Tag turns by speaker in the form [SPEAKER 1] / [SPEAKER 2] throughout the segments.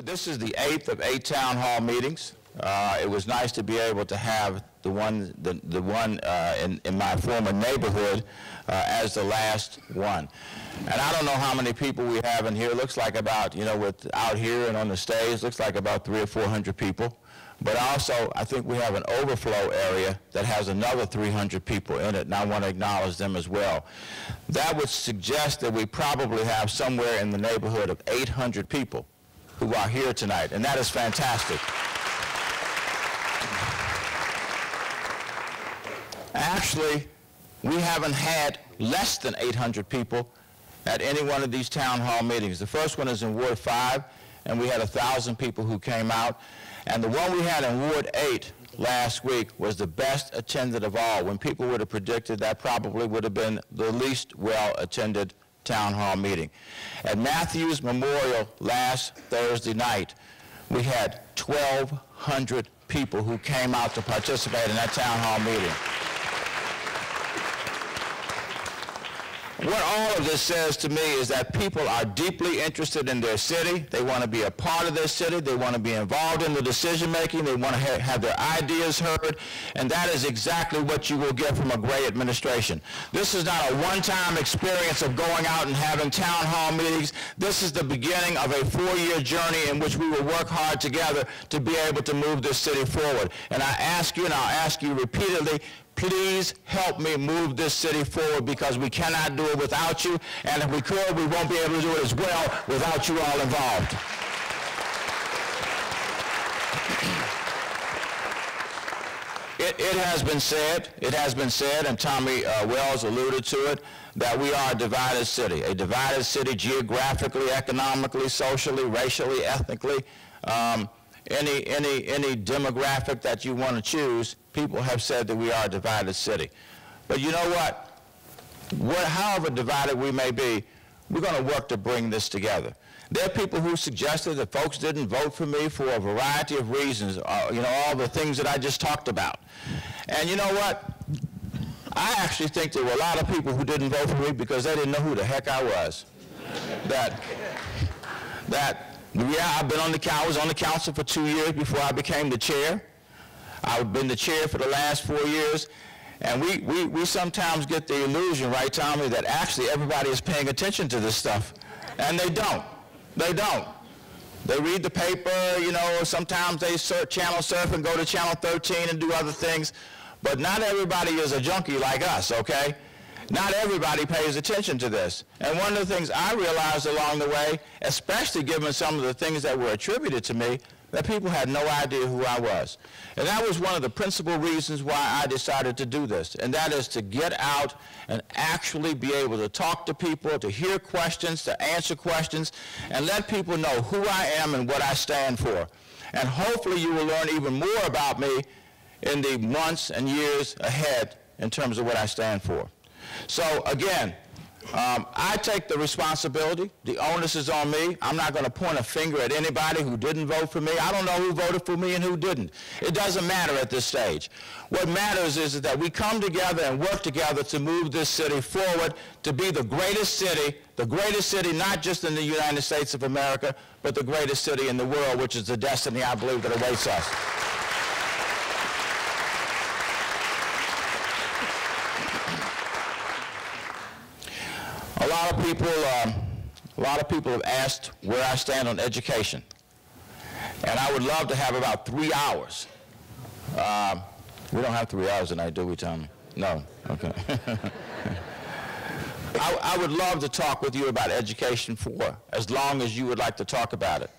[SPEAKER 1] This is the 8th of 8 town hall meetings. It was nice to be able to have the one in my former neighborhood as the last one. And I don't know how many people we have in here. It looks like about, with out here and on the stage, looks like about 300 or 400 people. But also, I think we have an overflow area that has another 300 people in it, and I want to acknowledge them as well. That would suggest that we probably have somewhere in the neighborhood of 800 people who are here tonight, and that is fantastic. Actually, we haven't had less than 800 people at any one of these town hall meetings. The first one is in Ward 5, and we had 1,000 people who came out. And the one we had in Ward 8 last week was the best attended of all. When people would have predicted that probably would have been the least well-attended town hall meeting. At Matthews Memorial last Thursday night, we had 1,200 people who came out to participate in that town hall meeting. What all of this says to me is that people are deeply interested in their city. They want to be a part of their city. They want to be involved in the decision making. They want to have their ideas heard. And that is exactly what you will get from a Gray administration. This is not a one-time experience of going out and having town hall meetings. This is the beginning of a 4-year journey in which we will work hard together to be able to move this city forward. And I ask you, and I'll ask you repeatedly, please help me move this city forward, because we cannot do it without you, and if we could, we won't be able to do it as well without you all involved. It has been said, and Tommy Wells alluded to it, that we are a divided city geographically, economically, socially, racially, ethnically. Any demographic that you want to choose, people have said that we are a divided city. But you know what? However divided we may be, we're going to work to bring this together. There are people who suggested that folks didn't vote for me for a variety of reasons, all the things that I just talked about. And you know what? I actually think there were a lot of people who didn't vote for me because they didn't know who the heck I was. Yeah, I was on the council for 2 years before I became the chair. I've been the chair for the last 4 years. And we sometimes get the illusion, right, Tommy, that actually everybody is paying attention to this stuff. And they don't. They don't. They read the paper, sometimes they channel surf and go to channel 13 and do other things. But not everybody is a junkie like us, okay? Not everybody pays attention to this. And one of the things I realized along the way, especially given some of the things that were attributed to me, that people had no idea who I was. And that was one of the principal reasons why I decided to do this, and that is to get out and actually be able to talk to people, to hear questions, to answer questions, and let people know who I am and what I stand for. And hopefully you will learn even more about me in the months and years ahead in terms of what I stand for. So again, I take the responsibility. The onus is on me. I'm not going to point a finger at anybody who didn't vote for me. I don't know who voted for me and who didn't. It doesn't matter at this stage. What matters is that we come together and work together to move this city forward to be the greatest city not just in the United States of America, but the greatest city in the world, which is the destiny I believe that awaits us. A lot of people have asked where I stand on education, and I would love to have about 3 hours. We don't have 3 hours tonight, do we, Tommy? No. Okay. I would love to talk with you about education for as long as you would like to talk about it.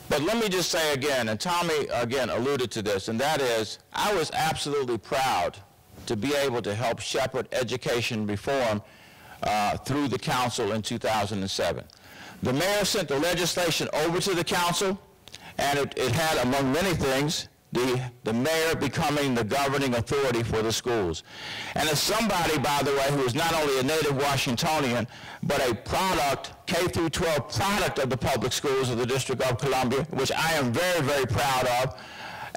[SPEAKER 1] But let me just say again, and Tommy again alluded to this, and that is, I was absolutely proud to be able to help shepherd education reform through the council in 2007. The mayor sent the legislation over to the council, and it had, among many things, the mayor becoming the governing authority for the schools. And as somebody, by the way, who is not only a native Washingtonian, but a product, K-12 product of the public schools of the District of Columbia, which I am very, very proud of,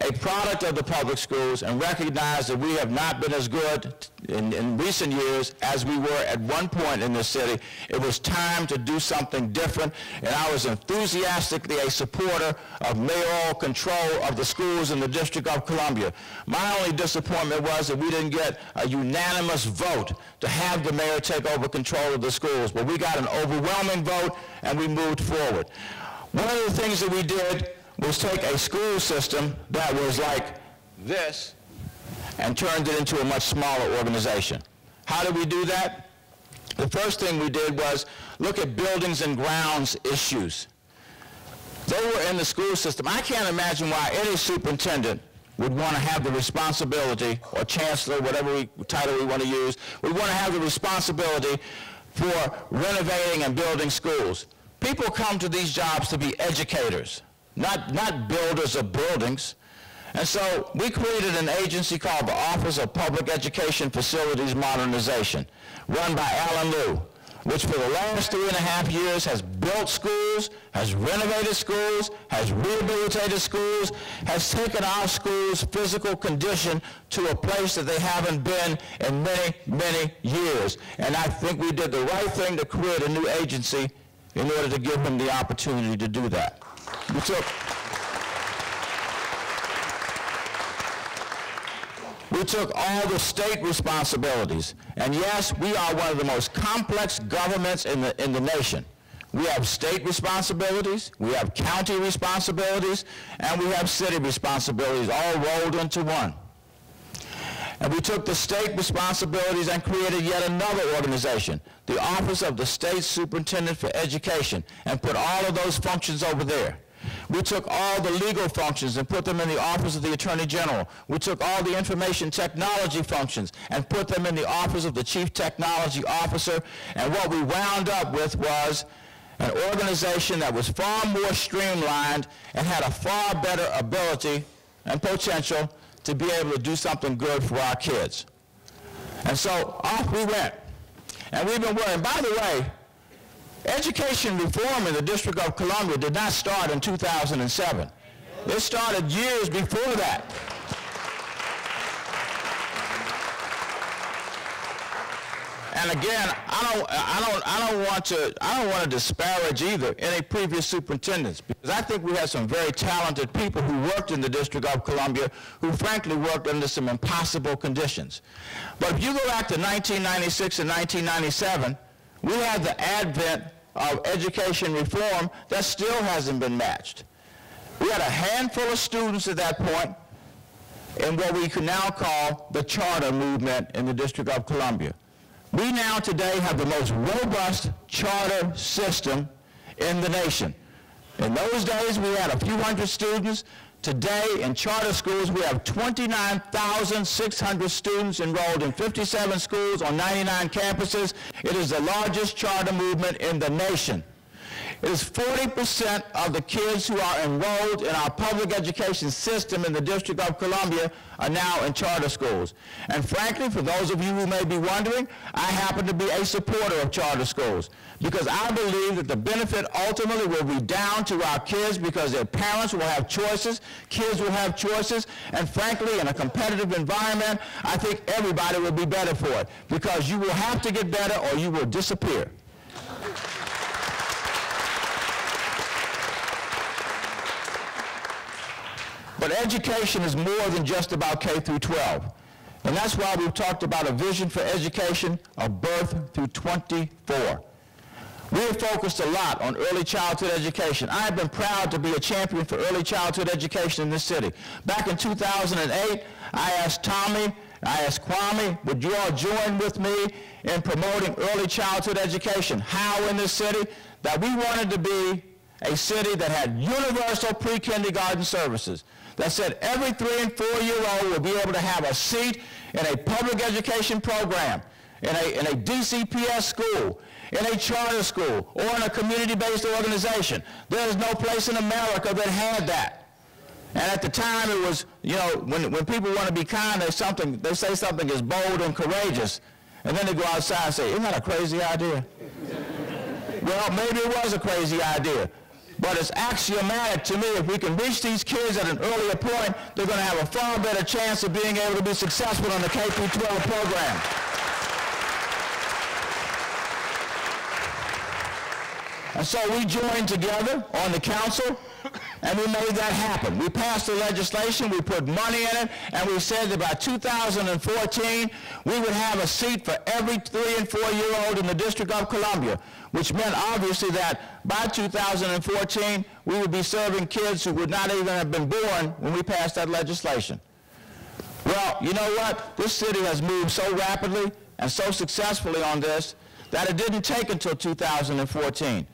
[SPEAKER 1] a product of the public schools and recognize that we have not been as good in recent years as we were at one point in this city. It was time to do something different, and I was enthusiastically a supporter of mayoral control of the schools in the District of Columbia. My only disappointment was that we didn't get a unanimous vote to have the mayor take over control of the schools, but we got an overwhelming vote and we moved forward. One of the things that we did was take a school system that was like this and turned it into a much smaller organization. How did we do that? The first thing we did was look at buildings and grounds issues. They were in the school system. I can't imagine why any superintendent would want to have the responsibility, or chancellor, whatever title we want to use, would want to have the responsibility for renovating and building schools. People come to these jobs to be educators, not builders of buildings. And so we created an agency called the Office of Public Education Facilities Modernization, run by Alan Liu, which for the last 3.5 years has built schools, has renovated schools, has rehabilitated schools, has taken our schools' physical condition to a place that they haven't been in many, many years. And I think we did the right thing to create a new agency in order to give them the opportunity to do that. We took all the state responsibilities, and yes, we are one of the most complex governments in the nation. We have state responsibilities, we have county responsibilities, and we have city responsibilities all rolled into one. And we took the state responsibilities and created yet another organization, the Office of the State Superintendent for Education, and put all of those functions over there. We took all the legal functions and put them in the Office of the Attorney General. We took all the information technology functions and put them in the Office of the Chief Technology Officer. And what we wound up with was an organization that was far more streamlined and had a far better ability and potential to be able to do something good for our kids. And so off we went. And we've been working. By the way, education reform in the District of Columbia did not start in 2007. It started years before that. And again, I don't want to disparage either any previous superintendents, because I think we had some very talented people who worked in the District of Columbia who frankly worked under some impossible conditions. But if you go back to 1996 and 1997, we had the advent of education reform that still hasn't been matched. We had a handful of students at that point in what we can now call the charter movement in the District of Columbia. We now today have the most robust charter system in the nation. In those days, we had a few hundred students. Today, in charter schools, we have 29,600 students enrolled in 57 schools on 99 campuses. It is the largest charter movement in the nation. It is 40% of the kids who are enrolled in our public education system in the District of Columbia are now in charter schools. And frankly, for those of you who may be wondering, I happen to be a supporter of charter schools because I believe that the benefit ultimately will be down to our kids because their parents will have choices, kids will have choices, and frankly, in a competitive environment, I think everybody will be better for it because you will have to get better or you will disappear. But education is more than just about K through 12. And that's why we've talked about a vision for education of birth through 24. We have focused a lot on early childhood education. I have been proud to be a champion for early childhood education in this city. Back in 2008, I asked Tommy, I asked Kwame, would you all join with me in promoting early childhood education? How in this city? That we wanted to be a city that had universal pre-kindergarten services. That said every 3- and 4-year-old will be able to have a seat in a public education program, in a DCPS school, in a charter school, or in a community-based organization. There is no place in America that had that. And at the time it was, you know, when people want to be kind, they say something is bold and courageous, and then they go outside and say, isn't that a crazy idea? Well, maybe it was a crazy idea. But it's axiomatic to me, if we can reach these kids at an earlier point, they're going to have a far better chance of being able to be successful in the K-12 program. And so we joined together on the council, and we made that happen. We passed the legislation, we put money in it, and we said that by 2014, we would have a seat for every 3- and 4-year-old in the District of Columbia, which meant obviously that by 2014, we would be serving kids who would not even have been born when we passed that legislation. Well, you know what? This city has moved so rapidly and so successfully on this that it didn't take until 2014.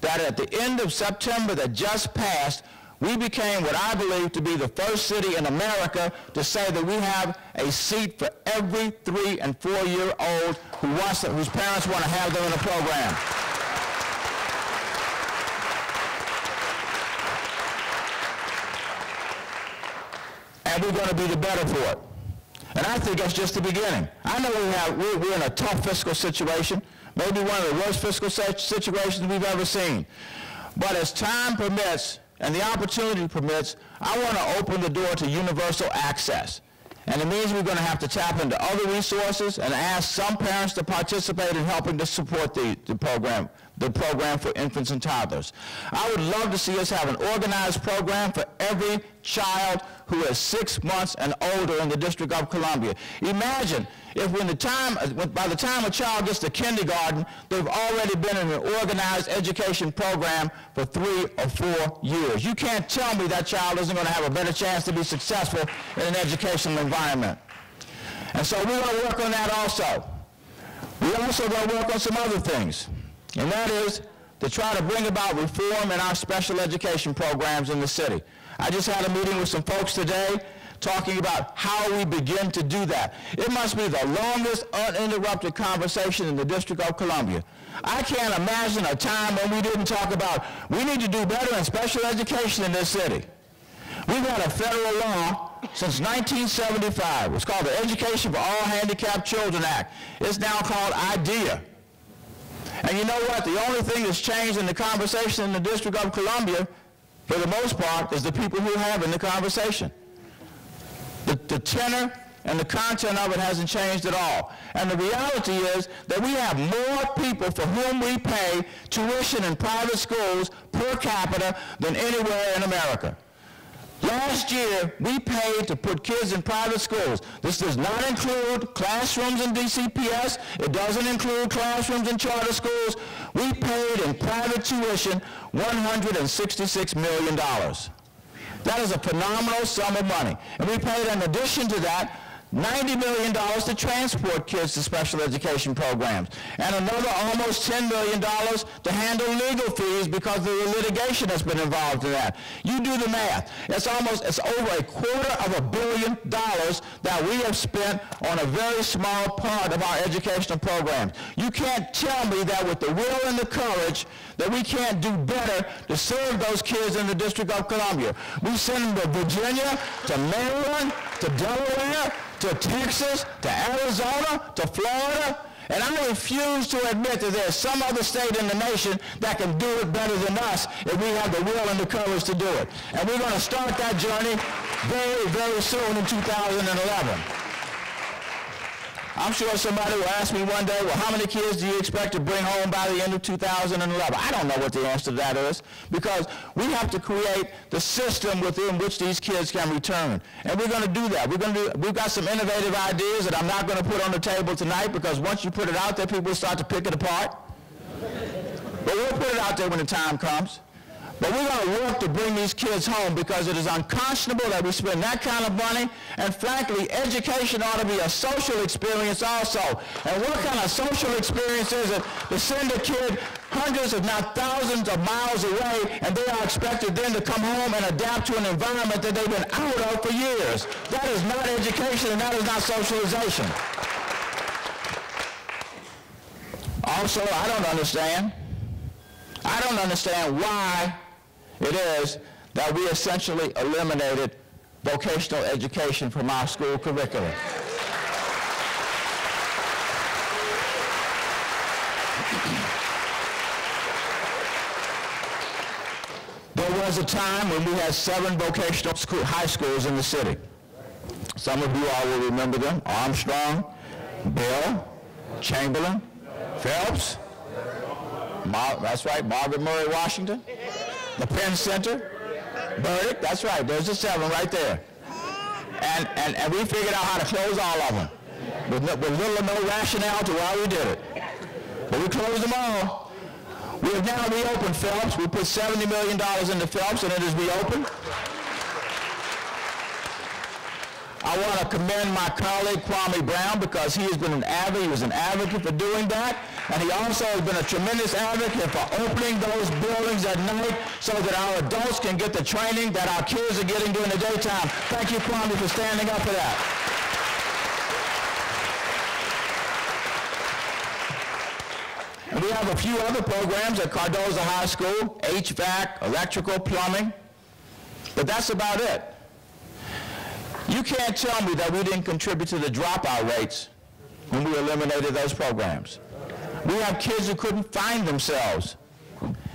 [SPEAKER 1] That at the end of September that just passed, we became what I believe to be the first city in America to say that we have a seat for every 3- and 4-year-old whose parents want to have them in a program. And we're going to be the better for it. And I think that's just the beginning. I know we're in a tough fiscal situation, maybe one of the worst fiscal situations we've ever seen. But as time permits and the opportunity permits, I want to open the door to universal access. And it means we're going to have to tap into other resources and ask some parents to participate in helping to support the program for infants and toddlers. I would love to see us have an organized program for every child who is 6 months and older in the District of Columbia. Imagine if by the time a child gets to kindergarten, they've already been in an organized education program for 3 or 4 years. You can't tell me that child isn't going to have a better chance to be successful in an educational environment. And so we're going to work on that also. We're also going to work on some other things, and that is to try to bring about reform in our special education programs in the city. I just had a meeting with some folks today talking about how we begin to do that. It must be the longest uninterrupted conversation in the District of Columbia. I can't imagine a time when we didn't talk about we need to do better in special education in this city. We've had a federal law since 1975. It's called the Education for All Handicapped Children Act. It's now called IDEA. And you know what? The only thing that's changed in the conversation in the District of Columbia, for the most part, is the people who have in the conversation. The tenor and the content of it hasn't changed at all. And the reality is that we have more people for whom we pay tuition in private schools per capita than anywhere in America. Last year, we paid to put kids in private schools. This does not include classrooms in DCPS. It doesn't include classrooms in charter schools. We paid in private tuition $166 million. That is a phenomenal sum of money. And we paid, in addition to that, $90 million to transport kids to special education programs, and another almost $10 million to handle legal fees because of the litigation that's been involved in that. You do the math. It's over $250 million that we have spent on a very small part of our educational programs. You can't tell me that with the will and the courage that we can't do better to serve those kids in the District of Columbia. We send them to Virginia, to Maryland, to Delaware, to Texas, to Arizona, to Florida, and I refuse to admit that there's some other state in the nation that can do it better than us if we have the will and the courage to do it. And we're going to start that journey very, very soon in 2011. I'm sure somebody will ask me one day, well, how many kids do you expect to bring home by the end of 2011? I don't know what the answer to that is, because we have to create the system within which these kids can return. And we're going to do that. We've got some innovative ideas that I'm not going to put on the table tonight, because once you put it out there, people start to pick it apart. But we'll put it out there when the time comes. But we're going to work to bring these kids home, because it is unconscionable that we spend that kind of money. And frankly, education ought to be a social experience also. And what kind of social experience is it to send a kid hundreds if not thousands of miles away, and they are expected then to come home and adapt to an environment that they've been out of for years? That is not education, and that is not socialization. Also, I don't understand why it is that we essentially eliminated vocational education from our school curriculum. was a time when we had 7 vocational high schools in the city. Some of you all will remember them: Armstrong, Bell, Chamberlain, Phelps, that's right, Margaret Murray Washington, the Penn Center, Burdick, that's right, there's the 7 right there. And we figured out how to close all of them with little or no rationale to why we did it. But we closed them all. We have now reopened Phelps. We put $70 million into Phelps, and it is reopened. I want to commend my colleague Kwame Brown, because he was an advocate for doing that, and he also has been a tremendous advocate for opening those buildings at night so that our adults can get the training that our kids are getting during the daytime. Thank you, Kwame, for standing up for that. And we have a few other programs at Cardozo High School: HVAC, electrical, plumbing, but that's about it. You can't tell me that we didn't contribute to the dropout rates when we eliminated those programs. We have kids who couldn't find themselves.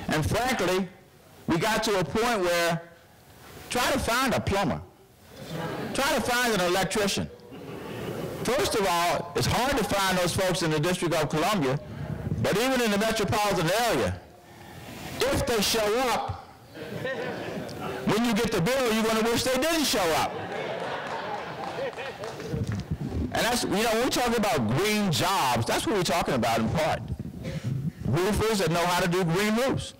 [SPEAKER 1] And frankly, we got to a point where try to find a plumber. Try to find an electrician. First of all, it's hard to find those folks in the District of Columbia, but even in the metropolitan area, if they show up, when you get the bill, you're going to wish they didn't show up. And that's, when we're talking about green jobs, that's what we're talking about in part. Roofers that know how to do green roofs.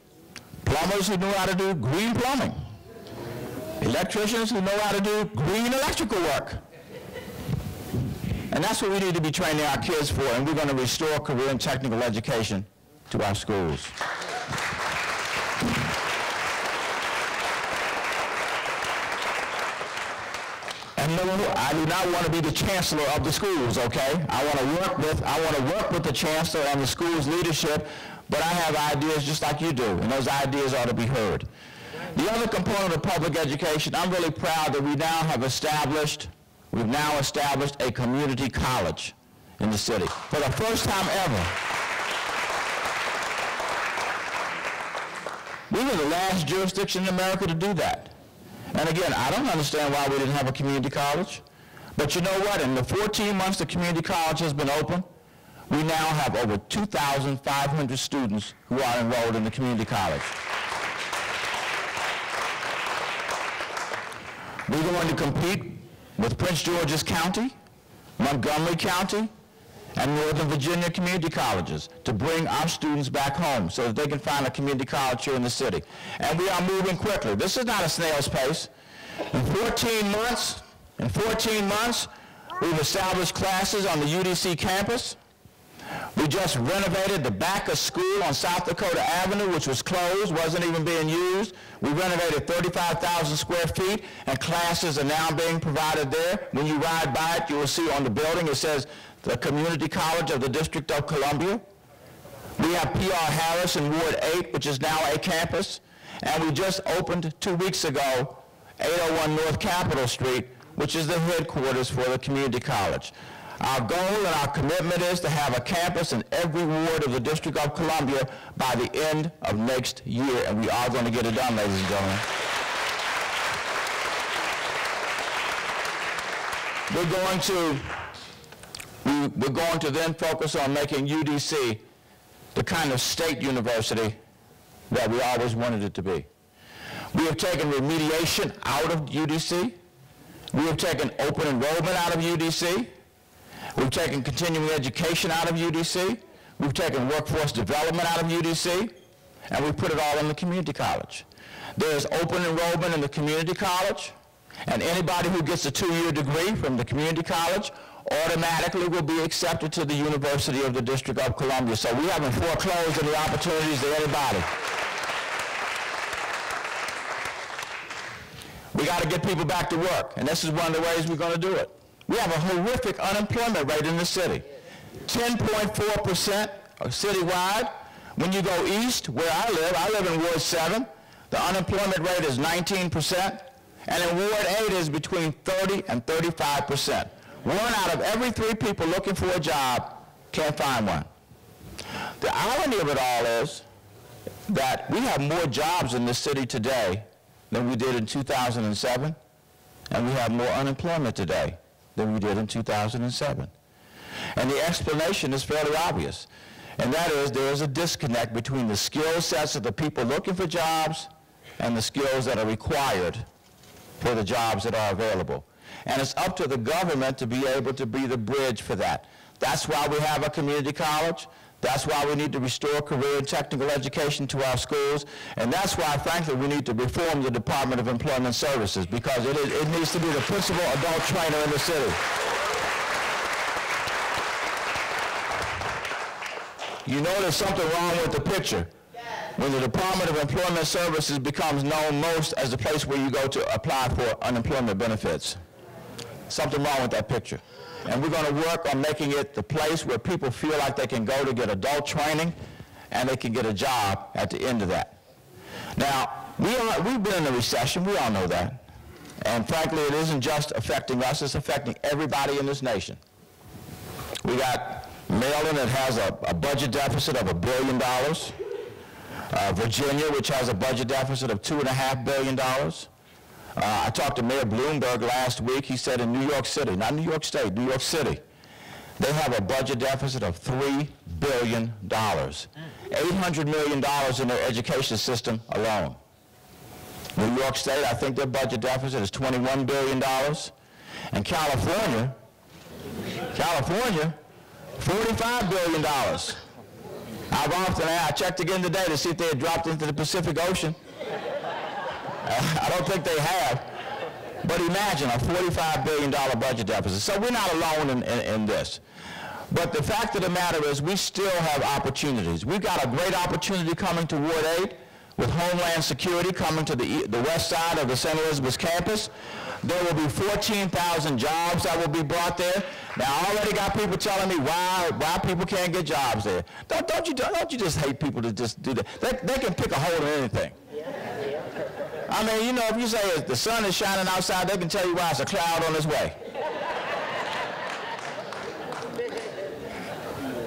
[SPEAKER 1] Plumbers who know how to do green plumbing. Electricians who know how to do green electrical work. And that's what we need to be training our kids for, and we're going to restore career and technical education to our schools. And no, I do not want to be the chancellor of the schools, okay? I want to work with the chancellor and the school's leadership, but I have ideas just like you do, and those ideas ought to be heard. The other component of public education, I'm really proud that we've now established a community college in the city for the first time ever. We were the last jurisdiction in America to do that. And again, I don't understand why we didn't have a community college. But you know what? In the 14 months the community college has been open, we now have over 2,500 students who are enrolled in the community college. We're going to compete with Prince George's County, Montgomery County, and Northern Virginia community colleges to bring our students back home so that they can find a community college here in the city. And we are moving quickly. This is not a snail's pace. In 14 months, we've established classes on the UDC campus. We just renovated the back of school on South Dakota Avenue, which was closed, wasn't even being used. We renovated 35,000 square feet, and classes are now being provided there. When you ride by it, you will see on the building, it says the Community College of the District of Columbia. We have P.R. Harris in Ward 8, which is now a campus. And we just opened 2 weeks ago 801 North Capitol Street, which is the headquarters for the community college. Our goal and our commitment is to have a campus in every ward of the District of Columbia by the end of next year, and we are going to get it done, ladies and gentlemen. We're going to then focus on making UDC the kind of state university that we always wanted it to be. We have taken remediation out of UDC. We have taken open enrollment out of UDC. We've taken continuing education out of UDC. We've taken workforce development out of UDC, and we put it all in the community college. There's open enrollment in the community college, and anybody who gets a 2-year degree from the community college automatically will be accepted to the University of the District of Columbia. So we haven't foreclosed any opportunities to anybody. We got to get people back to work, and this is one of the ways we're going to do it. We have a horrific unemployment rate in the city. 10.4% citywide. When you go east, where I live in Ward 7, the unemployment rate is 19%, and in Ward 8 is between 30 and 35%. 1 out of every 3 people looking for a job can't find one. The irony of it all is that we have more jobs in the city today than we did in 2007, and we have more unemployment today than we did in 2007. And the explanation is fairly obvious, and that is there is a disconnect between the skill sets of the people looking for jobs and the skills that are required for the jobs that are available. And it's up to the government to be able to be the bridge for that. That's why we have a community college. That's why we need to restore career and technical education to our schools. And that's why, frankly, we need to reform the Department of Employment Services, because it needs to be the principal adult trainer in the city. You know there's something wrong with the picture. When the Department of Employment Services becomes known most as the place where you go to apply for unemployment benefits. Something wrong with that picture. And we're going to work on making it the place where people feel like they can go to get adult training and they can get a job at the end of that. Now, we've been in a recession. We all know that. And frankly, it isn't just affecting us. It's affecting everybody in this nation. We got Maryland that has a budget deficit of $1 billion. Virginia, which has a budget deficit of $2.5 billion. I talked to Mayor Bloomberg last week. He said in New York City, not New York State, New York City, they have a budget deficit of $3 billion. $800 million in their education system alone. New York State, I think their budget deficit is $21 billion. And California, $45 billion. I checked again today to see if they had dropped into the Pacific Ocean. I don't think they have. But imagine a $45 billion budget deficit. So we're not alone in this. But the fact of the matter is we still have opportunities. We've got a great opportunity coming to Ward 8 with Homeland Security coming to the west side of the St. Elizabeth's campus. There will be 14,000 jobs that will be brought there. Now, I already got people telling me why people can't get jobs there. Don't you just hate people to just do that? They can pick a hole in anything. I mean, you know, if you say the sun is shining outside, they can tell you why it's a cloud on its way.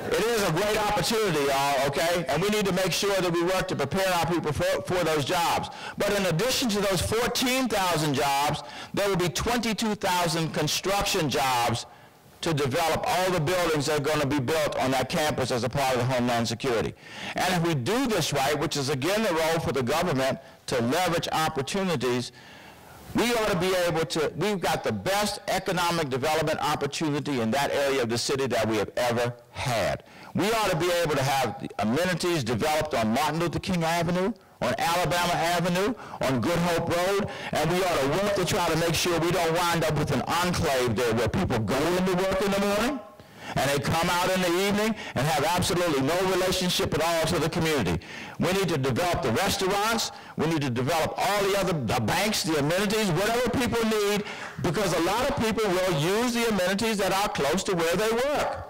[SPEAKER 1] It is a great opportunity, y'all, okay? And we need to make sure that we work to prepare our people for those jobs. But in addition to those 14,000 jobs, there will be 22,000 construction jobs to develop all the buildings that are going to be built on that campus as a part of the Homeland Security. And if we do this right, which is again the role for the government to leverage opportunities, we ought to be able to, we've got the best economic development opportunity in that area of the city that we have ever had. We ought to be able to have the amenities developed on Martin Luther King Avenue, on Alabama Avenue, on Good Hope Road, and we ought to work to try to make sure we don't wind up with an enclave there where people go into work in the morning and they come out in the evening and have absolutely no relationship at all to the community. We need to develop the restaurants. We need to develop all the banks, the amenities, whatever people need, because a lot of people will use the amenities that are close to where they work.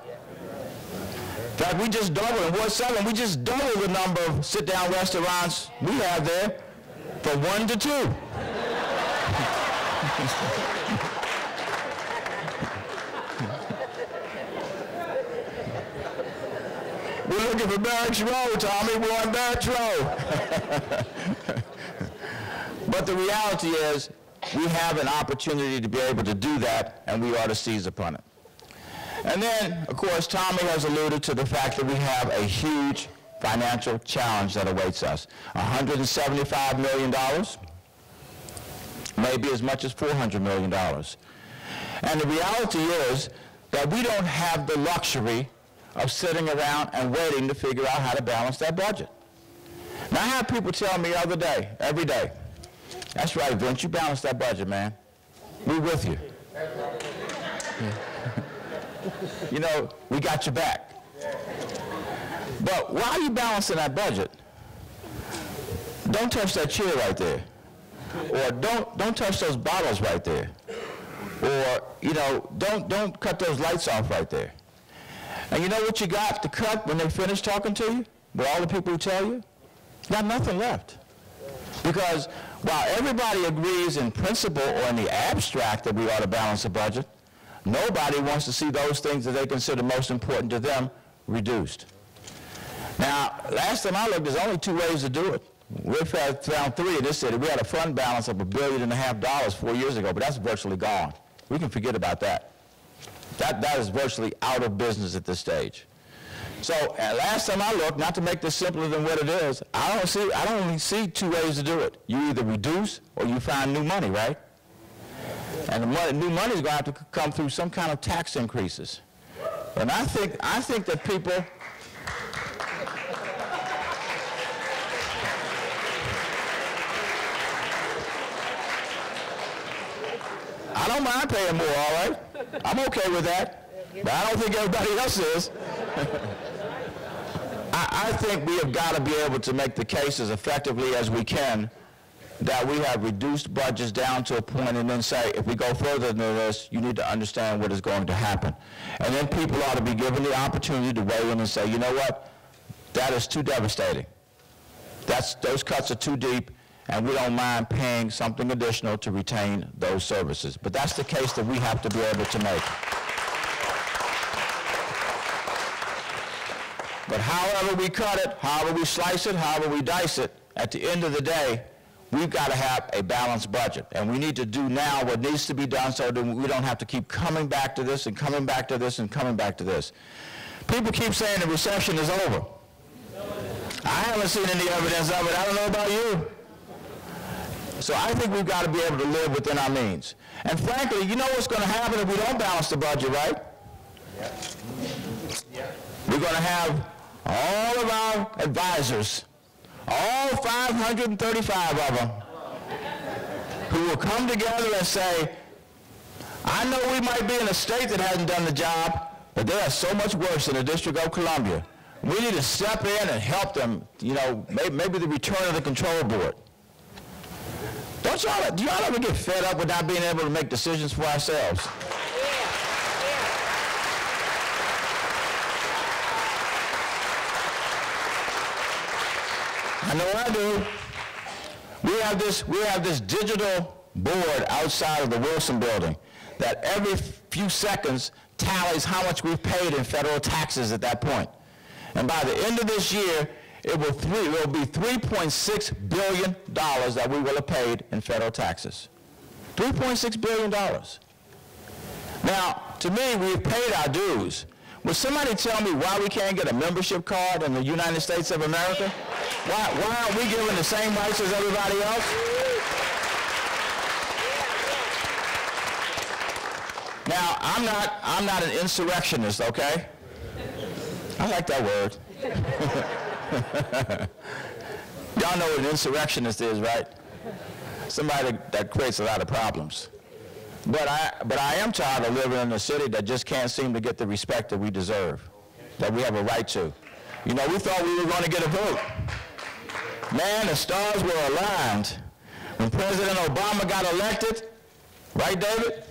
[SPEAKER 1] In fact, we just doubled, in Ward 7, we just doubled the number of sit-down restaurants we have there from 1 to 2. We're looking for Barracks Road, Tommy. We're on Barracks Road. But the reality is we have an opportunity to be able to do that, and we ought to seize upon it. And then, of course, Tommy has alluded to the fact that we have a huge financial challenge that awaits us. $175 million, maybe as much as $400 million. And the reality is that we don't have the luxury of sitting around and waiting to figure out how to balance that budget. Now, I have people tell me every day, that's right, Vince, you balance that budget, man. We're with you. Yeah. You know, we got your back. But while you're balancing that budget, don't touch that chair right there. Or don't touch those bottles right there. Or, you know, don't cut those lights off right there. And you know what you got to cut when they finish talking to you? With all the people who tell you? You got nothing left. Because while everybody agrees in principle or in the abstract that we ought to balance a budget, nobody wants to see those things that they consider most important to them reduced. Now, last time I looked, there's only two ways to do it. We found three in this city. We had a fund balance of $1.5 billion 4 years ago, but that's virtually gone. We can forget about that. That is virtually out of business at this stage. So last time I looked, not to make this simpler than what it is, I don't only see two ways to do it. You either reduce or you find new money, right? And the new money is going to have to come through some kind of tax increases. And I think that people, I don't mind paying more, all right? I'm okay with that, but I don't think everybody else is. I think we have got to be able to make the case as effectively as we can that we have reduced budgets down to a point and then say, if we go further than this, you need to understand what is going to happen. And then people ought to be given the opportunity to weigh in and say, you know what, that is too devastating. Those cuts are too deep, and we don't mind paying something additional to retain those services. But that's the case that we have to be able to make. But however we cut it, however we slice it, however we dice it, at the end of the day, we've got to have a balanced budget. And we need to do now what needs to be done so that we don't have to keep coming back to this and coming back to this and coming back to this. People keep saying the recession is over. I haven't seen any evidence of it. I don't know about you. So I think we've got to be able to live within our means. And frankly, you know what's going to happen if we don't balance the budget, right? We're going to have all of our advisors, all 535 of them, who will come together and say, I know we might be in a state that hasn't done the job, but they are so much worse in the District of Columbia. We need to step in and help them, you know, maybe the return of the control board. Do y'all ever get fed up with not being able to make decisions for ourselves? I know I do. We have this digital board outside of the Wilson building that every few seconds tallies how much we've paid in federal taxes at that point. And by the end of this year, it will be $3.6 billion that we will have paid in federal taxes. $3.6 billion. Now, to me, we've paid our dues. Will somebody tell me why we can't get a membership card in the United States of America? Why aren't we given the same rights as everybody else? Now, I'm not an insurrectionist, okay? I like that word. Y'all know what an insurrectionist is, right? Somebody that creates a lot of problems. But I am tired of living in a city that just can't seem to get the respect that we deserve, that we have a right to. You know, we thought we were going to get a vote. Man, the stars were aligned. When President Obama got elected, right, David?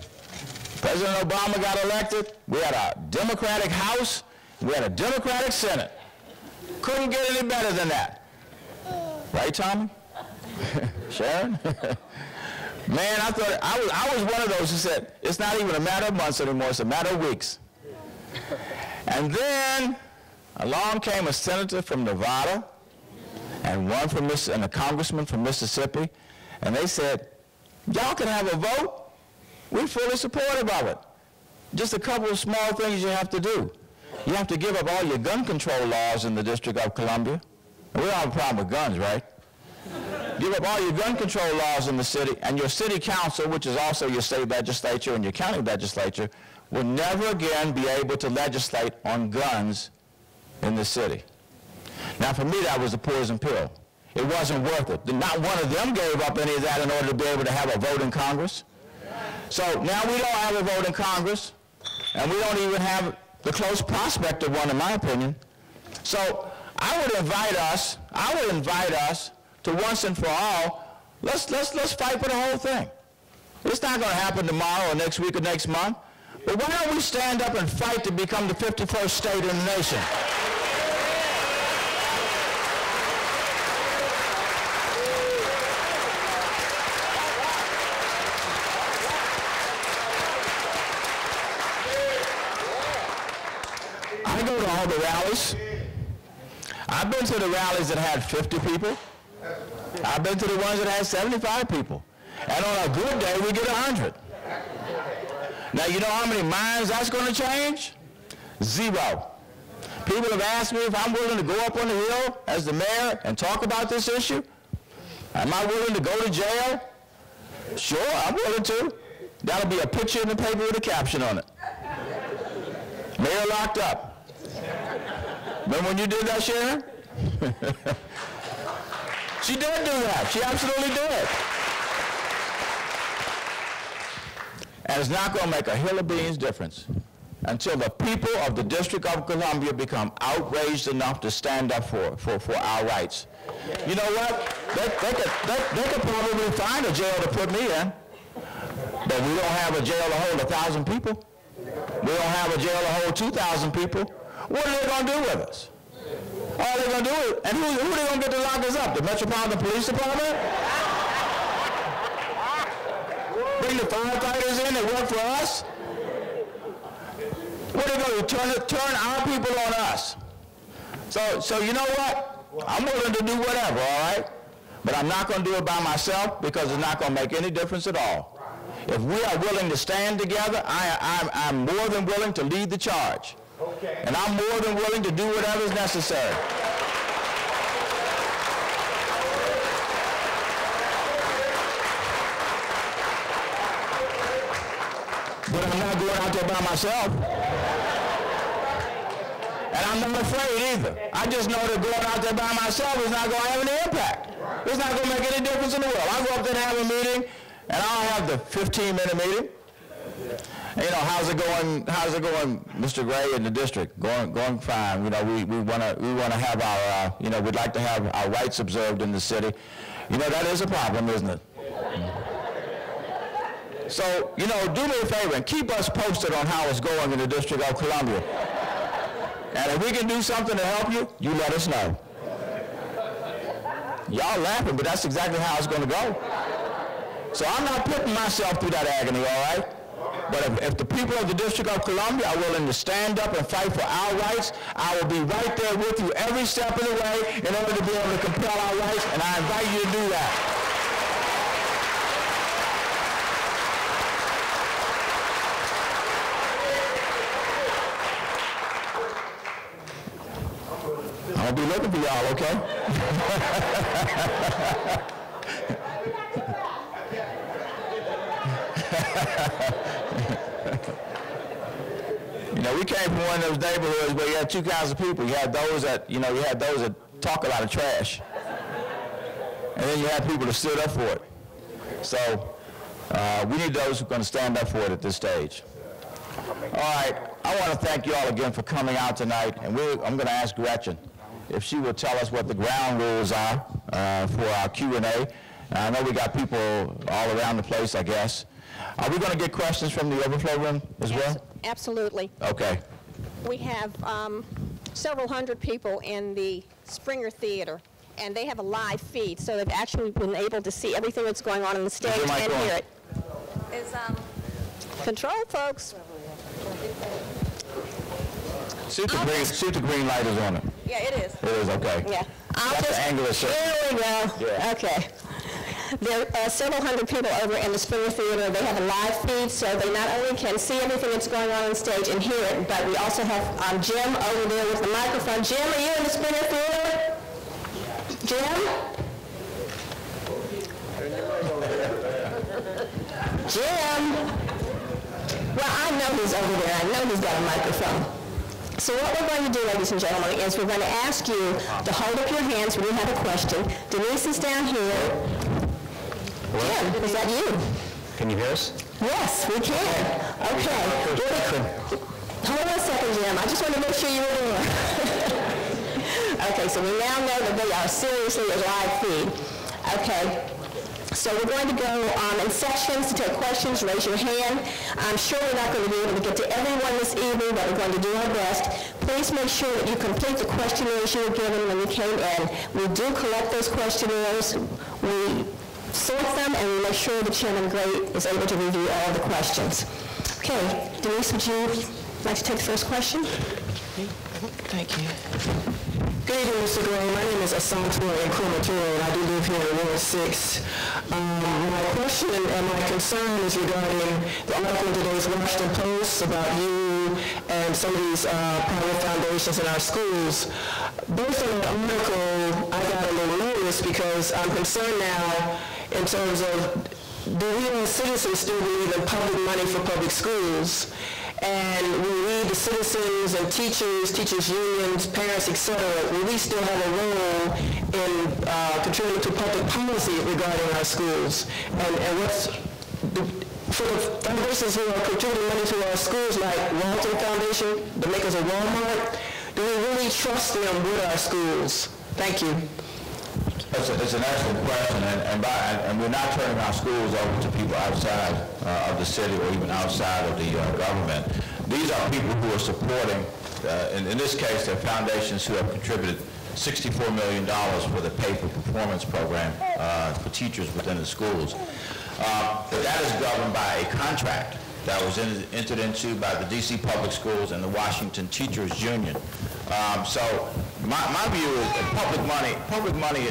[SPEAKER 1] President Obama got elected, we had a Democratic House, we had a Democratic Senate. Couldn't get any better than that. Right, Tommy? Sharon? Man, I thought, I was one of those who said, it's not even a matter of months anymore, it's a matter of weeks. And then along came a senator from Nevada and and a congressman from Mississippi, and they said, y'all can have a vote. We're fully supportive of it. Just a couple of small things you have to do. You have to give up all your gun control laws in the District of Columbia. And we don't have a problem with guns, right? Give up all your gun control laws in the city, and your city council, which is also your state legislature and your county legislature, will never again be able to legislate on guns in the city. Now, for me, that was a poison pill. It wasn't worth it. Not one of them gave up any of that in order to be able to have a vote in Congress. So now we don't have a vote in Congress, and we don't even have the close prospect of one, in my opinion. So I would invite us to once and for all, let's fight for the whole thing. It's not going to happen tomorrow or next week or next month, but why don't we stand up and fight to become the 51st state in the nation? I go to all the rallies. I've been to the rallies that had 50 people. I've been to the ones that had 75 people. And on a good day, we get 100. Now, you know how many minds that's going to change? 0. People have asked me if I'm willing to go up on the Hill as the mayor and talk about this issue. Am I willing to go to jail? Sure, I'm willing to. That'll be a picture in the paper with a caption on it. Mayor locked up. Remember when you did that, Sharon? She did do that. She absolutely did. And it's not going to make a hill of beans difference until the people of the District of Columbia become outraged enough to stand up for our rights. You know what? They could probably find a jail to put me in, but we don't have a jail to hold 1,000 people. We don't have a jail to hold 2,000 people. What are they going to do with us? All they're going to do is, and who are they going to get to lock us up? The Metropolitan Police Department? Bring the firefighters in that work for us? What are they going to do? Turn our people on us? So you know what? I'm willing to do whatever, all right? But I'm not going to do it by myself because it's not going to make any difference at all. If we are willing to stand together, I'm more than willing to lead the charge. Okay. And I'm more than willing to do whatever is necessary. But I'm not going out there by myself. And I'm not afraid either. I just know that going out there by myself is not going to have any impact. It's not going to make any difference in the world. I go up there and have a meeting, and I'll have the 15-minute meeting. And, you know, how's it going, Mr. Gray in the district? Going fine. You know, we want to have our, you know, we'd like to have our rights observed in the city. You know, that is a problem, isn't it? So, you know, do me a favor and keep us posted on how it's going in the District of Columbia. And if we can do something to help you, you let us know. Y'all laughing, but that's exactly how it's going to go. So I'm not putting myself through that agony, all right? But if the people of the District of Columbia are willing to stand up and fight for our rights, I will be right there with you every step of the way in order to be able to compel our rights, and I invite you to do that. I'll be looking for y'all, okay? You know, we came from one of those neighborhoods where you had two kinds of people. You had those that, you know, you had those that talk a lot of trash. And then you had people that stood up for it. So we need those who are going to stand up for it at this stage. All right, I want to thank you all again for coming out tonight. And I'm going to ask Gretchen if she will tell us what the ground rules are for our Q&A. I know we got people all around the place, I guess. Are we going to get questions from the overflow room as well?
[SPEAKER 2] Absolutely.
[SPEAKER 1] Okay.
[SPEAKER 2] We have several hundred people in the Springer Theater, and they have a live feed, so they've actually been able to see everything that's going on the stage and hear it. Control, folks.
[SPEAKER 1] See if the green light is on it.
[SPEAKER 2] Yeah, it is.
[SPEAKER 1] It is, okay.
[SPEAKER 2] Yeah.
[SPEAKER 1] That's the angle of it.
[SPEAKER 2] Here we go. Yeah. Okay. There are several hundred people over in the Springer Theater. They have a live feed, so they not only can see everything that's going on stage and hear it, but we also have Jim over there with the microphone. Jim, are you in the Springer Theater? Jim? Jim? Well, I know he's over there. I know he's got a microphone. So what we're going to do, ladies and gentlemen, is we're going to ask you to hold up your hands when you have a question. Denise is down here. Jim, is that you?
[SPEAKER 3] Can you hear us?
[SPEAKER 2] Yes, we can. Okay. Hold on a second, Jim. I just want to make sure you were there. Okay, so we now know that they are seriously a live feed. Okay. So we're going to go in sections to take questions. Raise your hand. I'm sure we're not going to be able to get to everyone this evening, but we're going to do our best. Please make sure that you complete the questionnaires you were given when you came in. We do collect those questionnaires. We sort them, and we make sure that Chairman Gray is able to review all the questions. Okay, Denise, would you like to take the first question?
[SPEAKER 4] Thank you.
[SPEAKER 3] Good evening, Mr. Gray. My name is Asantua Nkrumah, and I do live here in Ward 6. My question and my concern is regarding the article in today's Washington Post about you and some of these private foundations in our schools. Based on that article, I got a little nervous because I'm concerned now in terms of, do we as citizens still believe in public money for public schools? And will we, the citizens and teachers unions, parents, etc., will we still have a role in contributing to public policy regarding our schools? And what's, for the foundations who are contributing money to our schools, like Walton Foundation, the makers of Walmart, do we really trust them with our schools? Thank you.
[SPEAKER 1] It's an excellent question, and we're not turning our schools over to people outside of the city or even outside of the government. These are people who are supporting, in this case, they're foundations who have contributed $64 million for the Pay for Performance program for teachers within the schools. That is governed by a contract that was entered into by the D.C. Public Schools and the Washington Teachers Union. So my view is that private money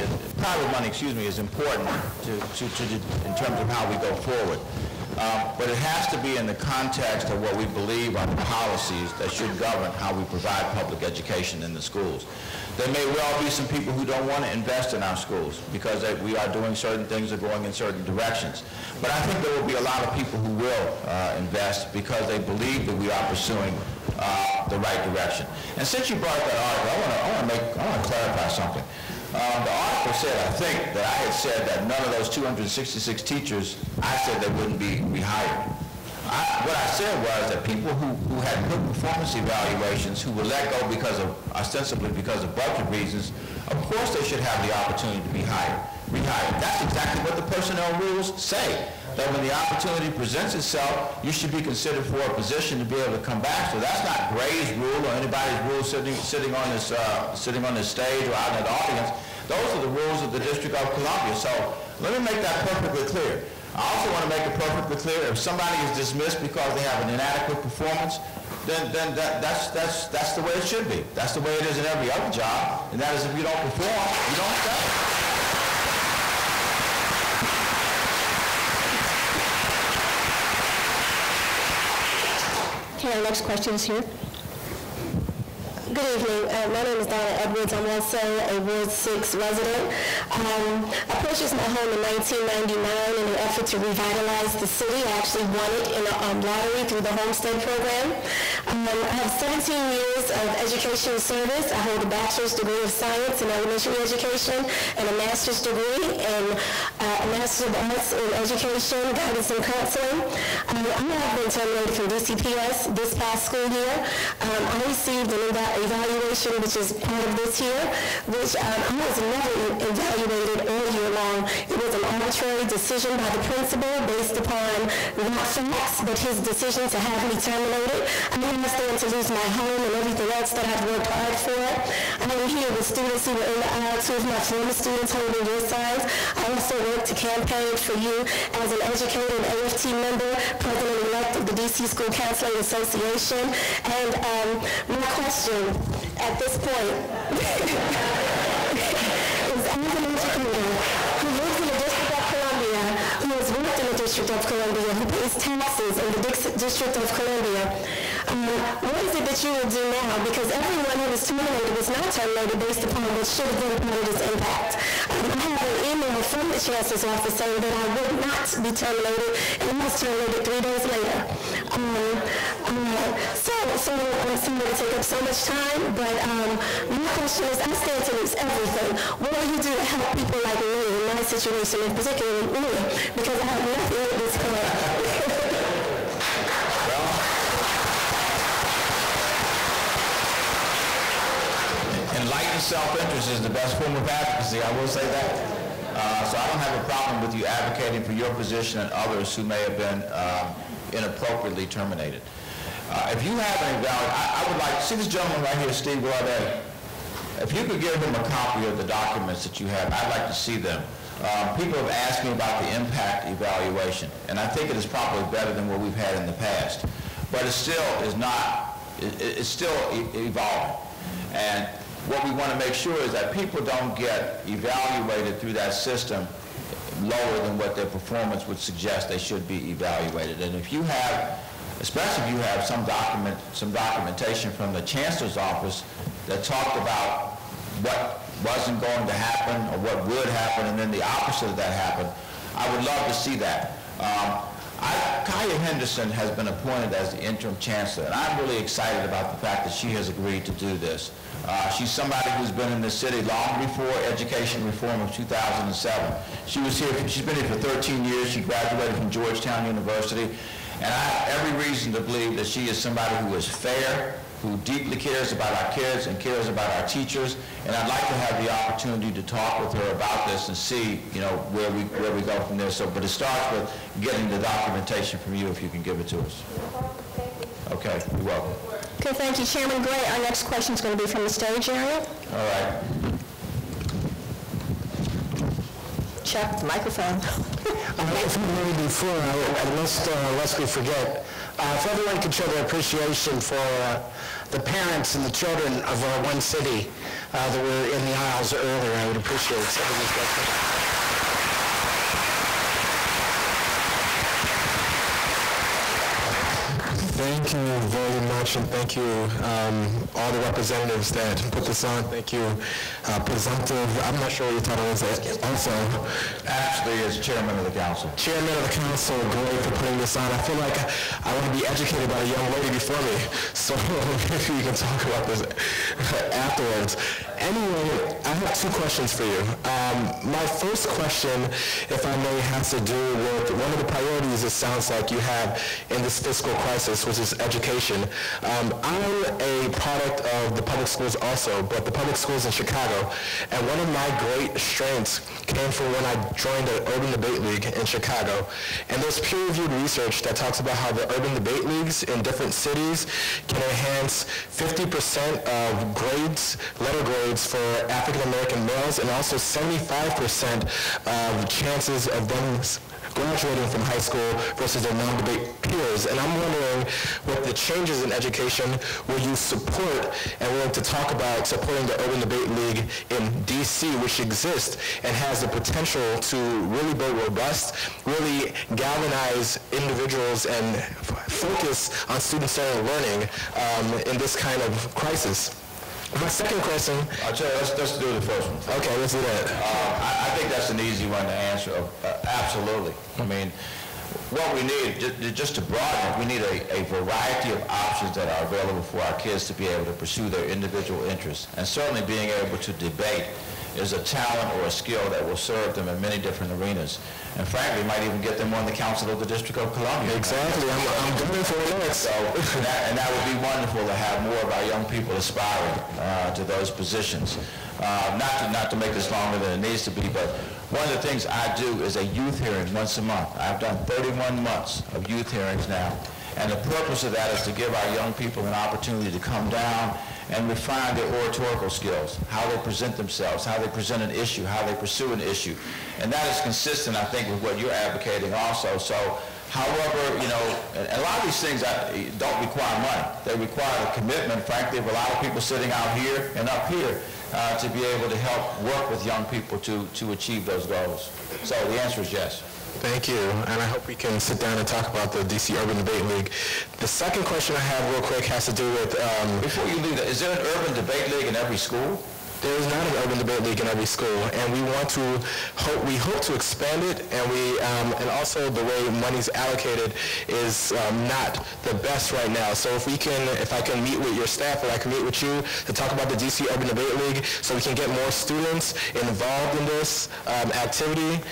[SPEAKER 1] is important in terms of how we go forward. But it has to be in the context of what we believe are the policies that should govern how we provide public education in the schools. There may well be some people who don't want to invest in our schools because we are doing certain things or going in certain directions. But I think there will be a lot of people who will invest because they believe that we are pursuing the right direction. And since you brought up that article, I want to clarify something. The article said, I think, that I had said that none of those 266 teachers, I said they wouldn't be rehired. What I said was that people who had good performance evaluations who were let go ostensibly because of budget reasons, of course they should have the opportunity to be rehired. That's exactly what the personnel rules say. That when the opportunity presents itself, you should be considered for a position to be able to come back. So that's not Gray's rule or anybody's rule sitting on this stage or out in the audience. Those are the rules of the District of Columbia. So let me make that perfectly clear. I also want to make it perfectly clear, if somebody is dismissed because they have an inadequate performance, then that's the way it should be. That's the way it is in every other job, and that is if you don't perform, you don't stay.
[SPEAKER 2] Okay, our next question is here.
[SPEAKER 4] Good evening. My name is Donna Edwards. I'm also a Ward 6 resident. I purchased my home in 1999 in an effort to revitalize the city. I actually won it in a lottery through the Homestead program. I have 17 years of education service. I hold a bachelor's degree of science in elementary education and a master's degree in a master's of arts in education, guidance and counseling. I have been terminated from DCPS this past school year. I received an evaluation, which is part of this year, which I was never evaluated all year long. It was an arbitrary decision by the principal based upon not facts, but his decision to have me terminated. I didn't stand to lose my home and everything else that I've worked hard for. I am here with students who were in the aisle, two of my former students holding your signs. I also worked to campaign for you as an educator and AFT member, president-elect of the DC School Counseling Association. And my question at this point is, as an educator who lives in the District of Columbia, who has worked in the District of Columbia, who pays taxes in the District of Columbia, what is it that you will do now? Because everyone who was terminated was not terminated based upon what should have been part of this impact. I have an email from the Chancellor's office saying that I would not be terminated, and I was terminated 3 days later. So I'm sorry to take up so much time, but my question is, I stand to lose everything. What will you do to help people like me in my situation, and particularly me, because I have nothing at this point?
[SPEAKER 1] Enlightened self-interest is the best form of advocacy, I will say that. So I don't have a problem with you advocating for your position and others who may have been inappropriately terminated. If you have an evaluation, I would like, see this gentleman right here, Steve Gaudet. If you could give him a copy of the documents that you have, I'd like to see them. People have asked me about the impact evaluation, and I think it is probably better than what we've had in the past. But it still is not, it's still evolving. And what we want to make sure is that people don't get evaluated through that system lower than what their performance would suggest they should be evaluated. And if you have, especially if you have some documentation from the Chancellor's office that talked about what wasn't going to happen or what would happen, and then the opposite of that happened, I would love to see that. Kaya Henderson has been appointed as the interim chancellor, and I'm really excited about the fact that she has agreed to do this. She's somebody who's been in this city long before education reform of 2007. She's been here for 13 years. She graduated from Georgetown University, and I have every reason to believe that she is somebody who is fair, who deeply cares about our kids and cares about our teachers, and I'd like to have the opportunity to talk with her about this and see, where we go from there. So, but it starts with getting the documentation from you, if you can give it to us. Okay, you're welcome.
[SPEAKER 2] Okay, thank you, Chairman Gray. Our next question is going to be from the stage area.
[SPEAKER 1] All right.
[SPEAKER 2] Chuck, the microphone.
[SPEAKER 5] From the meeting before, lest we forget, if everyone could show their appreciation for the parents and the children of our one city that were in the aisles earlier, I would appreciate some of these questions.
[SPEAKER 6] Thank you very much, and thank you all the representatives that put this on. Thank you, Presumptive. I'm not sure what your title is also.
[SPEAKER 1] Actually, as chairman of the council.
[SPEAKER 6] Chairman of the council, great for putting this on. I feel like I want to be educated by a young lady before me, so maybe we can talk about this afterwards. Anyway, I have two questions for you. My first question, if I may, has to do with one of the priorities it sounds like you have in this fiscal crisis, which is education. I'm a product of the public schools also, but the public schools in Chicago, and one of my great strengths came from when I joined the Urban Debate League in Chicago. And there's peer-reviewed research that talks about how the Urban Debate Leagues in different cities can enhance 50% of grades, letter grades for African-American males, and also 75% of chances of them graduating from high school versus their non-debate peers. And I'm wondering, with the changes in education, will you support and willing to talk about supporting the Urban Debate League in D.C., which exists and has the potential to really be robust, really galvanize individuals and focus on student-centered learning in this kind of crisis? My second question...
[SPEAKER 1] I'll tell you, let's do the first one.
[SPEAKER 6] Okay, let's do that.
[SPEAKER 1] I think that's an easy one to answer. Absolutely. I mean, what we need, just to broaden it, we need a variety of options that are available for our kids to be able to pursue their individual interests. And certainly being able to debate is a talent or a skill that will serve them in many different arenas. And frankly, might even get them on the Council of the District of Columbia.
[SPEAKER 6] Exactly. I'm going for that.
[SPEAKER 1] So, and that would be wonderful to have more of our young people aspiring to those positions. Not to make this longer than it needs to be, but one of the things I do is a youth hearing once a month. I've done 31 months of youth hearings now. And the purpose of that is to give our young people an opportunity to come down and refine their oratorical skills, how they present themselves, how they present an issue, how they pursue an issue. And that is consistent, I think, with what you're advocating also. So, however, and a lot of these things don't require money. They require the commitment, frankly, of a lot of people sitting out here and up here to be able to help work with young people to achieve those goals. So the answer is yes.
[SPEAKER 6] Thank you, and I hope we can sit down and talk about the D.C. Urban Debate League. The second question I have real quick has to do with...
[SPEAKER 1] Before you leave that, is there an Urban Debate League in every school?
[SPEAKER 6] There is not an Urban Debate League in every school, and we hope to expand it, and also the way money's allocated is not the best right now. So if I can meet with your staff, or I can meet with you to talk about the D.C. Urban Debate League, so we can get more students involved in this activity,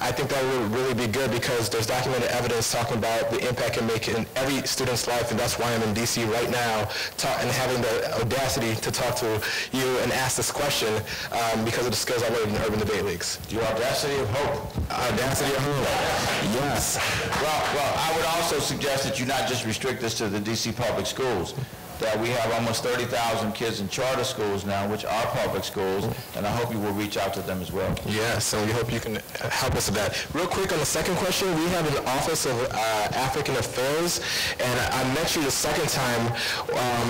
[SPEAKER 6] I think that would really be good, because there's documented evidence talking about the impact it can make in every student's life, and that's why I'm in D.C. right now and having the audacity to talk to you and ask this question because of the skills I learned in the Urban Debate Leagues.
[SPEAKER 1] Your audacity of hope.
[SPEAKER 6] Audacity of hope. Yes.
[SPEAKER 1] Well, I would also suggest that you not just restrict this to the D.C. public schools. that we have almost 30,000 kids in charter schools now, which are public schools, and I hope you will reach out to them as well.
[SPEAKER 6] Yes, and we hope you can help us with that. Real quick on the second question, we have an Office of African Affairs, and I met you the second time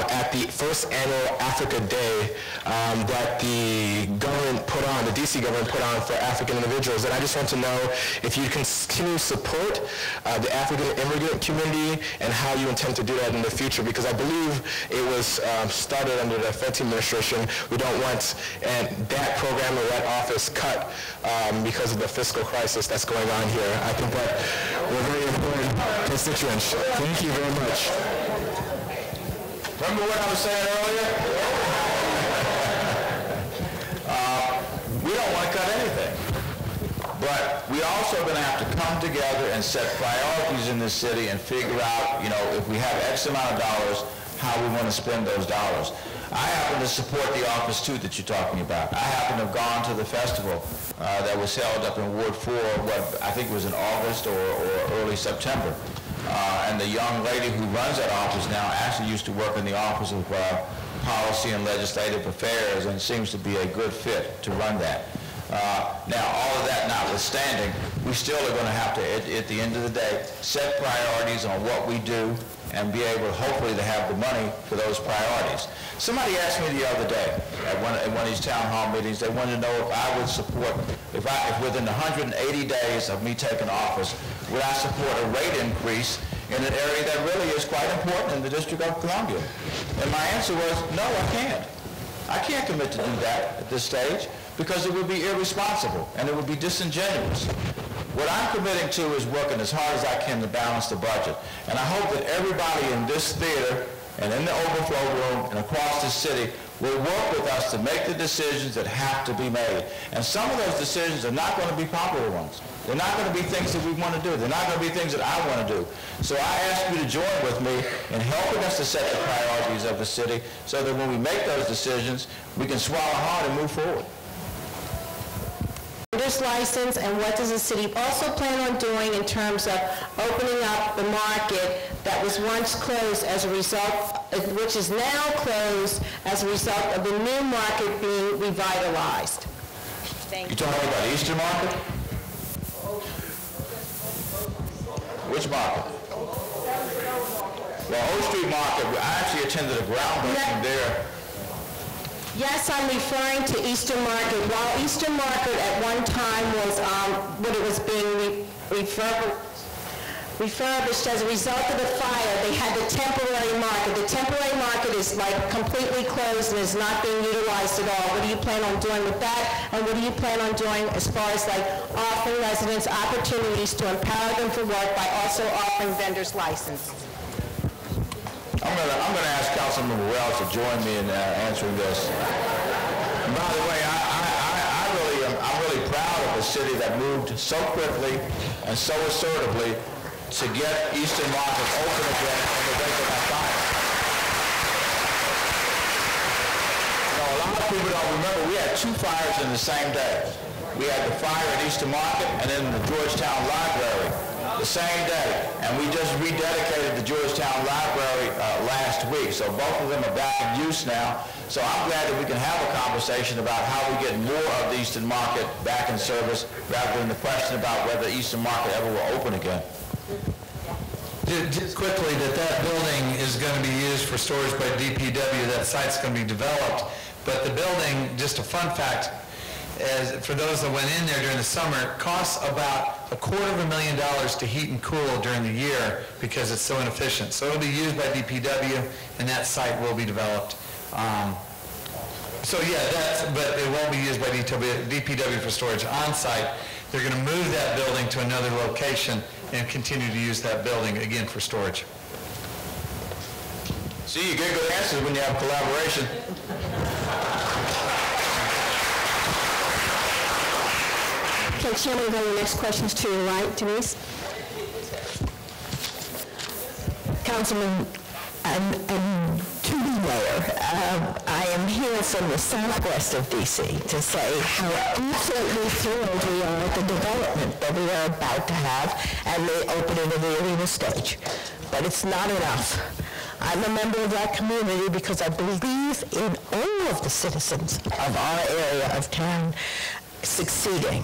[SPEAKER 6] at the first annual Africa Day that the government put on, the DC government put on for African individuals, and I just want to know if you continue to support the African immigrant community and how you intend to do that in the future, because I believe it was started under the Fenty administration. We don't want that program or that office cut because of the fiscal crisis that's going on here. I think that we're very important constituents. Thank you very much.
[SPEAKER 1] Remember what I was saying earlier? We don't want to cut anything. But we also going to have to come together and set priorities in this city and figure out, if we have X amount of dollars, how we want to spend those dollars. I happen to support the office too that you're talking about. I happen to have gone to the festival that was held up in Ward 4, I think it was in August or early September. And the young lady who runs that office now actually used to work in the Office of Policy and Legislative Affairs and seems to be a good fit to run that. Now, all of that notwithstanding, we still are going to have to, at the end of the day, set priorities on what we do and be able, hopefully, to have the money for those priorities. Somebody asked me the other day at one of these town hall meetings, they wanted to know if I would support, if within 180 days of me taking office, would I support a rate increase in an area that really is quite important in the District of Columbia? And my answer was, no, I can't. I can't commit to do that at this stage because it would be irresponsible and it would be disingenuous. What I'm committing to is working as hard as I can to balance the budget. And I hope that everybody in this theater and in the overflow room and across the city will work with us to make the decisions that have to be made. And some of those decisions are not going to be popular ones. They're not going to be things that we want to do. They're not going to be things that I want to do. So I ask you to join with me in helping us to set the priorities of the city so that when we make those decisions, we can swallow hard and move forward.
[SPEAKER 2] Vendor's license, and what does the city also plan on doing in terms of opening up the market that was once closed as a result, which is now closed as a result of the new market being revitalized? Thank you.
[SPEAKER 1] You talking about Eastern Market? Which market? Well, O Street Market, I actually attended a groundbreaking there.
[SPEAKER 2] Yes, I'm referring to Eastern Market. While Eastern Market at one time was when it was being refurbished as a result of the fire, they had the temporary market. The temporary market is completely closed and is not being utilized at all. What do you plan on doing with that? And what do you plan on doing as far as offering residents opportunities to empower them for work by also offering vendors license?
[SPEAKER 1] I'm going to ask Councilmember Wells to join me in answering this. And by the way, I'm really proud of a city that moved so quickly and so assertively to get Eastern Market open again in the wake of that fire. A lot of people don't remember we had two fires in the same day. We had the fire at Eastern Market and then the Georgetown Library the same day, and we just rededicated the Georgetown Library last week, so both of them are back in use now. So I'm glad that we can have a conversation about how we get more of the Eastern Market back in service rather than the question about whether Eastern Market ever will open again.
[SPEAKER 7] Just quickly, that building is going to be used for storage by DPW. That site's going to be developed, but the building, just a fun fact, for those that went in there during the summer, costs about $250,000 to heat and cool during the year because it's so inefficient. So it'll be used by DPW, and that site will be developed. But it won't be used by DPW for storage on site. They're going to move that building to another location and continue to use that building again for storage.
[SPEAKER 1] See, you get good answers when you have collaboration.
[SPEAKER 2] Okay, Chairman, go to the next questions to your right, Denise.
[SPEAKER 8] Councilman, and to the mayor, I am here from the southwest of D.C. to say how absolutely thrilled we are at the development that we are about to have and the opening of the arena stage. But it's not enough. I'm a member of that community because I believe in all of the citizens of our area of town succeeding,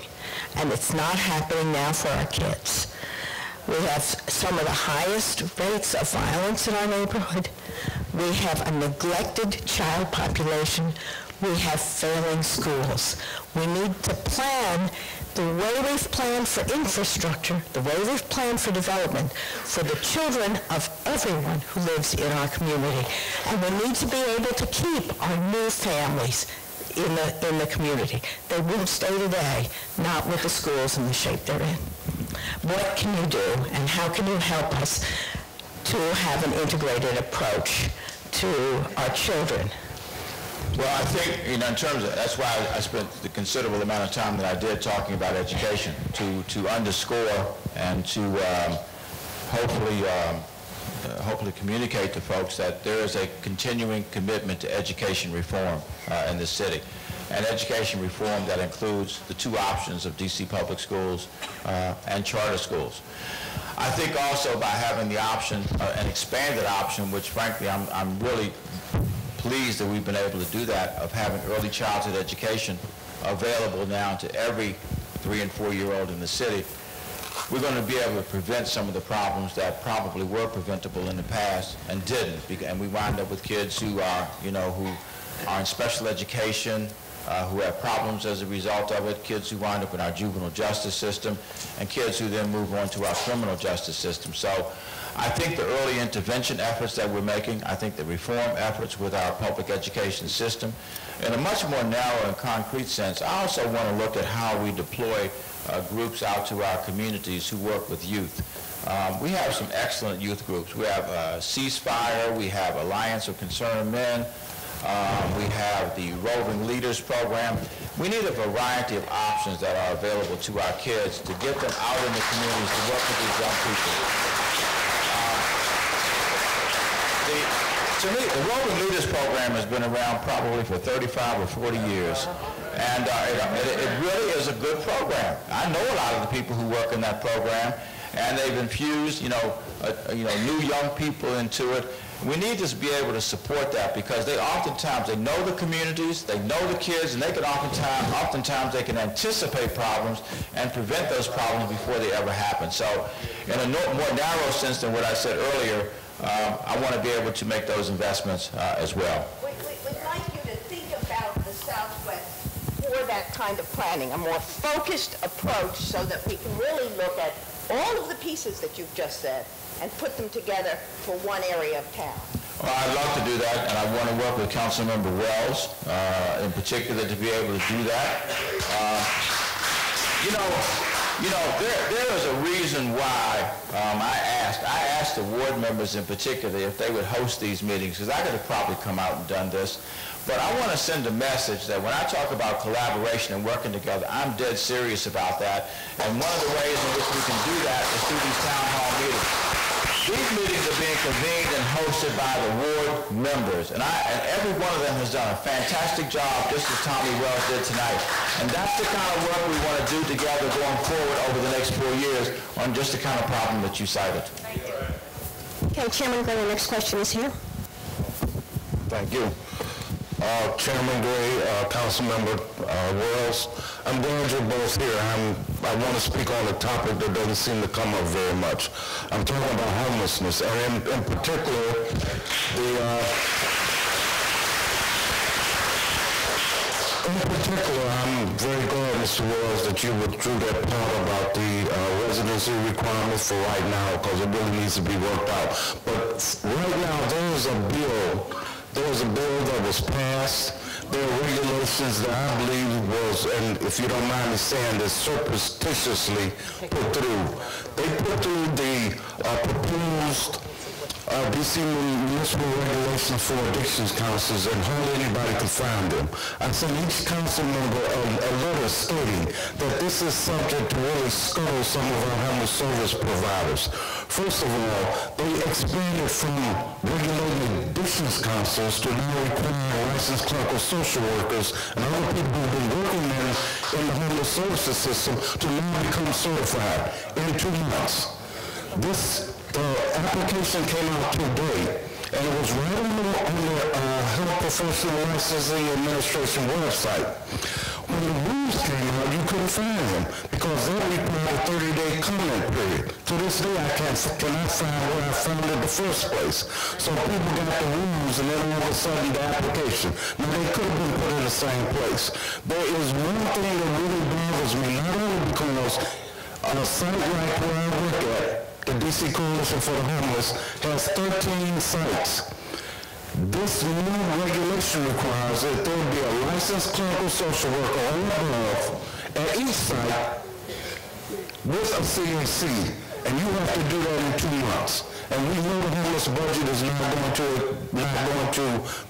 [SPEAKER 8] and it's not happening now for our kids. We have some of the highest rates of violence in our neighborhood. We have a neglected child population. We have failing schools. We need to plan the way we've planned for infrastructure, the way we've planned for development, for the children of everyone who lives in our community. And we need to be able to keep our new families in the community. They won't stay today, not with the schools in the shape they're in. What can you do, and how can you help us to have an integrated approach to our children?
[SPEAKER 1] Well, I think, in terms of, that's why I spent the considerable amount of time that I did talking about education, to underscore and to hopefully communicate to folks that there is a continuing commitment to education reform in this city. And education reform that includes the two options of D.C. public schools and charter schools. I think also by having the option, an expanded option, which frankly I'm really pleased that we've been able to do that, of having early childhood education available now to every 3- and 4-year-old in the city, we're going to be able to prevent some of the problems that probably were preventable in the past and didn't. And we wind up with kids who are, who are in special education, who have problems as a result of it, kids who wind up in our juvenile justice system, and kids who then move on to our criminal justice system. So I think the early intervention efforts that we're making, I think the reform efforts with our public education system, in a much more narrow and concrete sense, I also want to look at how we deploy groups out to our communities who work with youth. We have some excellent youth groups. We have Ceasefire, we have Alliance of Concerned Men, we have the Roving Leaders Program. We need a variety of options that are available to our kids to get them out in the communities to work with these young people. To me, the Roving Leaders Program has been around probably for 35 or 40 years. And it really is a good program. I know a lot of the people who work in that program, and they've infused, new young people into it. We need to be able to support that because they know the communities, they know the kids, and they can oftentimes they can anticipate problems and prevent those problems before they ever happen. So in a more narrow sense than what I said earlier, I want to be able to make those investments as well.
[SPEAKER 2] We'd like you to think about the Southwest for that kind of planning, a more focused approach so that we can really look at all of the pieces that you've just said and put them together for one area of town.
[SPEAKER 1] Well, I'd love to do that, and I want to work with Councilmember Wells in particular to be able to do that. There is a reason why I asked the ward members in particular if they would host these meetings, because I could have probably come out and done this. But I want to send a message that when I talk about collaboration and working together, I'm dead serious about that. And one of the ways in which we can do that is through these town hall meetings. These meetings are being convened and hosted by the ward members. And every one of them has done a fantastic job, just as Tommy Wells did tonight. And that's the kind of work we want to do together going forward over the next 4 years on just the kind of problem that you cited.
[SPEAKER 2] Thank you. Okay, Chairman Gray, the next question is here.
[SPEAKER 6] Thank you. Chairman Gray, Councilmember Wells, I'm glad you're both here. I want to speak on a topic that doesn't seem to come up very much. I'm talking about homelessness, and in particular, I'm very glad, Mr. Wells, that you withdrew that part about the residency requirements for right now, because it really needs to be worked out. But right now, there was a bill that was passed. There are regulations that I believe was, and if you don't mind me saying this, surreptitiously put through. They put through the proposed D.C. municipal regulations for addictions counselors, and hardly anybody could find them. I sent each council member a letter stating that this is subject to really scuttle some of our homeless service providers. First of all, they expanded from regulating addictions counselors to now require licensed clerical social workers and other people who've been working in the homeless services system to now become certified in 2 months. The application came out today,
[SPEAKER 5] And it was right on the Health Professional Licensing Administration website. When the rules came out, you couldn't find them because that required a 30-day comment period. To this day, I cannot find where I found it in the first place. So people got the rules and then all of a sudden the application. Now, they could have been put in the same place. There is one thing that really bothers me, not only because a site like where I work at, the DC Coalition for the Homeless, has 13 sites. This new regulation requires that there be a licensed clinical social worker or above at each site with a CAC, and you have to do that in 2 months. And we know the homeless budget is not going to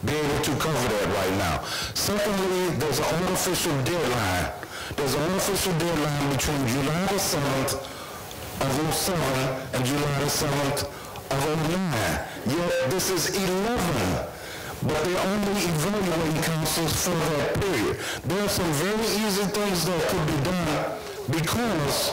[SPEAKER 5] be able to cover that right now. Secondly, there's an artificial deadline. There's an artificial deadline between July the 7th of 07 and July the 7th of 09. Yet this is 11, but they're only evaluating councils for that period. There are some very easy things that could be done because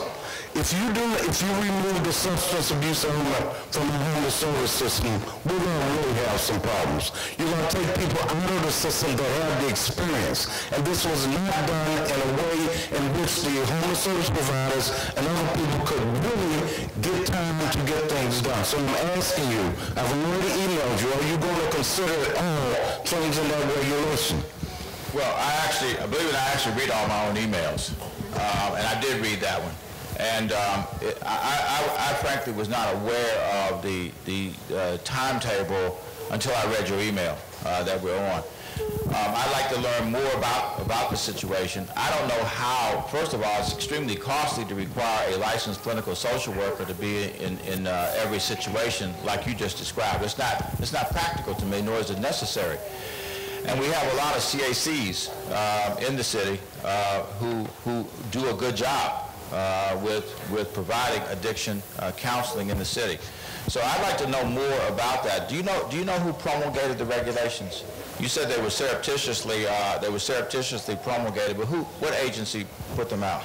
[SPEAKER 5] if you remove the substance abuse element from the homeless service system, we're going to really have some problems. You're going to take people out of the system that have the experience. And this was not done in a way in which the homeless service providers and other people could really get time to get things done. So I'm asking you, I've already emailed you, are you going to consider at all changing that regulation?
[SPEAKER 1] Well, I believe it, I actually read all my own emails. And I did read that one. And I frankly was not aware of the timetable until I read your email that we're on. I'd like to learn more about the situation. I don't know how. First of all, it's extremely costly to require a licensed clinical social worker to be in every situation like you just described. It's not practical to me, nor is it necessary. And we have a lot of CACs in the city who do a good job with providing addiction counseling in the city. So I'd like to know more about that. Do you know who promulgated the regulations? You said they were surreptitiously promulgated, but what agency put them out?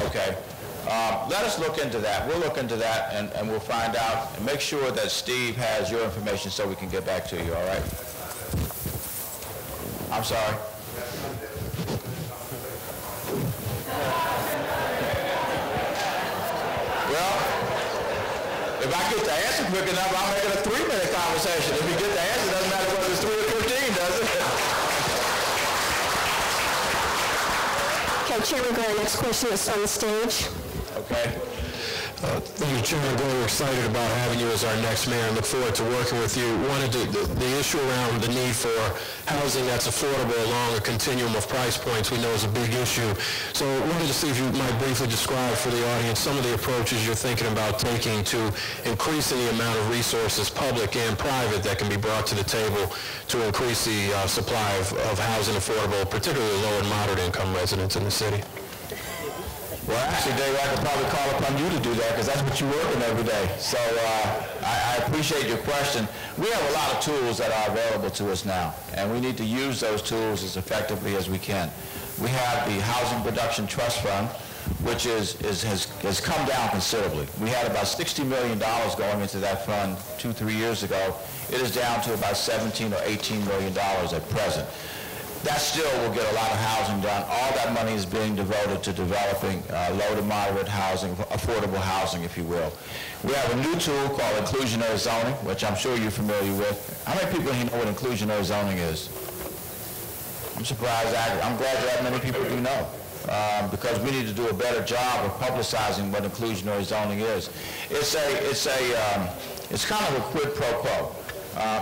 [SPEAKER 1] Okay. Let us look into that. We'll look into that and we'll find out and make sure that Steve has your information so we can get back to you, all right? I'm sorry. Well, if I get the answer quick enough, I'll make it a 3-minute conversation. If you get the answer, it doesn't matter whether it's 3 or 15, does it?
[SPEAKER 2] Okay, Chairman, go ahead. Next question is on the stage.
[SPEAKER 1] Okay.
[SPEAKER 6] Thank you, Chairman. We're excited about having you as our next mayor and look forward to working with you. The issue around the need for housing that's affordable along a continuum of price points we know is a big issue. So I wanted to see if you might briefly describe for the audience some of the approaches you're thinking about taking to increasing the amount of resources, public and private, that can be brought to the table to increase the supply of housing affordable, particularly low and moderate income residents in the city.
[SPEAKER 1] Well, actually, Dave, I could probably call upon you to do that because that's what you're working every day. So I appreciate your question. We have a lot of tools that are available to us now, and we need to use those tools as effectively as we can. We have the Housing Production Trust Fund, which has come down considerably. We had about $60 million going into that fund 2-3 years ago. It is down to about $17 or $18 million at present. That still will get a lot of housing done. All that money is being devoted to developing low to moderate housing, affordable housing, if you will. We have a new tool called inclusionary zoning, which I'm sure you're familiar with. How many people here know what inclusionary zoning is? I'm surprised. I'm glad that many people do know, because we need to do a better job of publicizing what inclusionary zoning is. It's kind of a quid pro quo.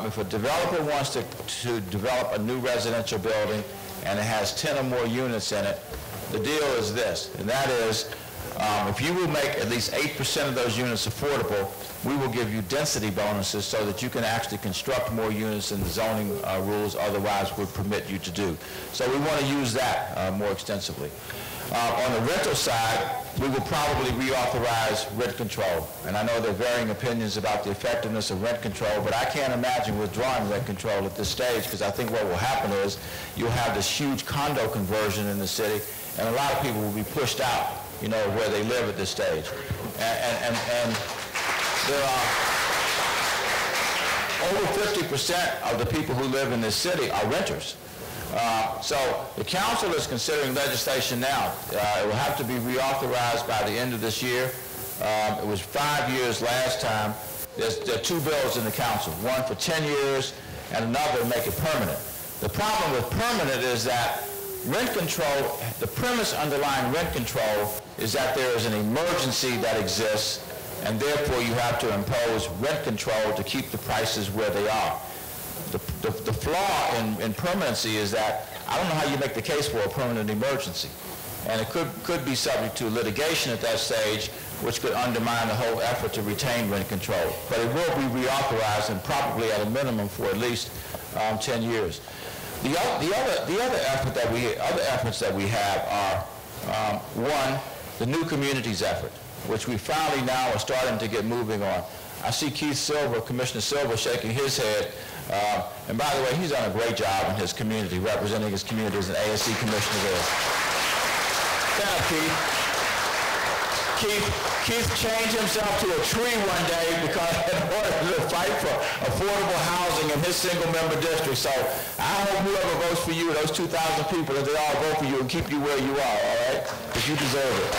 [SPEAKER 1] If a developer wants to develop a new residential building and it has 10 or more units in it, the deal is this, and that is if you will make at least 8% of those units affordable, we will give you density bonuses so that you can actually construct more units than the zoning rules otherwise would permit you to do. So we want to use that more extensively. On the rental side, we will probably reauthorize rent control. And I know there are varying opinions about the effectiveness of rent control, but I can't imagine withdrawing rent control at this stage, because I think what will happen is you'll have this huge condo conversion in the city, and a lot of people will be pushed out, where they live at this stage. And there are over 50% of the people who live in this city are renters. So the council is considering legislation now. It will have to be reauthorized by the end of this year. It was 5 years last time. There are two bills in the council, one for 10 years and another to make it permanent. The problem with permanent is that rent control, the premise underlying rent control is that there is an emergency that exists, and therefore you have to impose rent control to keep the prices where they are. The flaw in permanency is that I don't know how you make the case for a permanent emergency. And it could be subject to litigation at that stage, which could undermine the whole effort to retain rent control. But it will be reauthorized, and probably at a minimum for at least 10 years. The other efforts that we have are, one, the new communities effort, which we finally now are starting to get moving on. I see Keith Silver, Commissioner Silver, shaking his head. And by the way, he's done a great job in his community, representing his community as an ASC commissioner there. Stand up, Keith. Keith changed himself to a tree one day because in order to fight for affordable housing in his single-member district. So I hope whoever votes for you, those 2,000 people, that they all vote for you and keep you where you are, all right? Because you deserve it.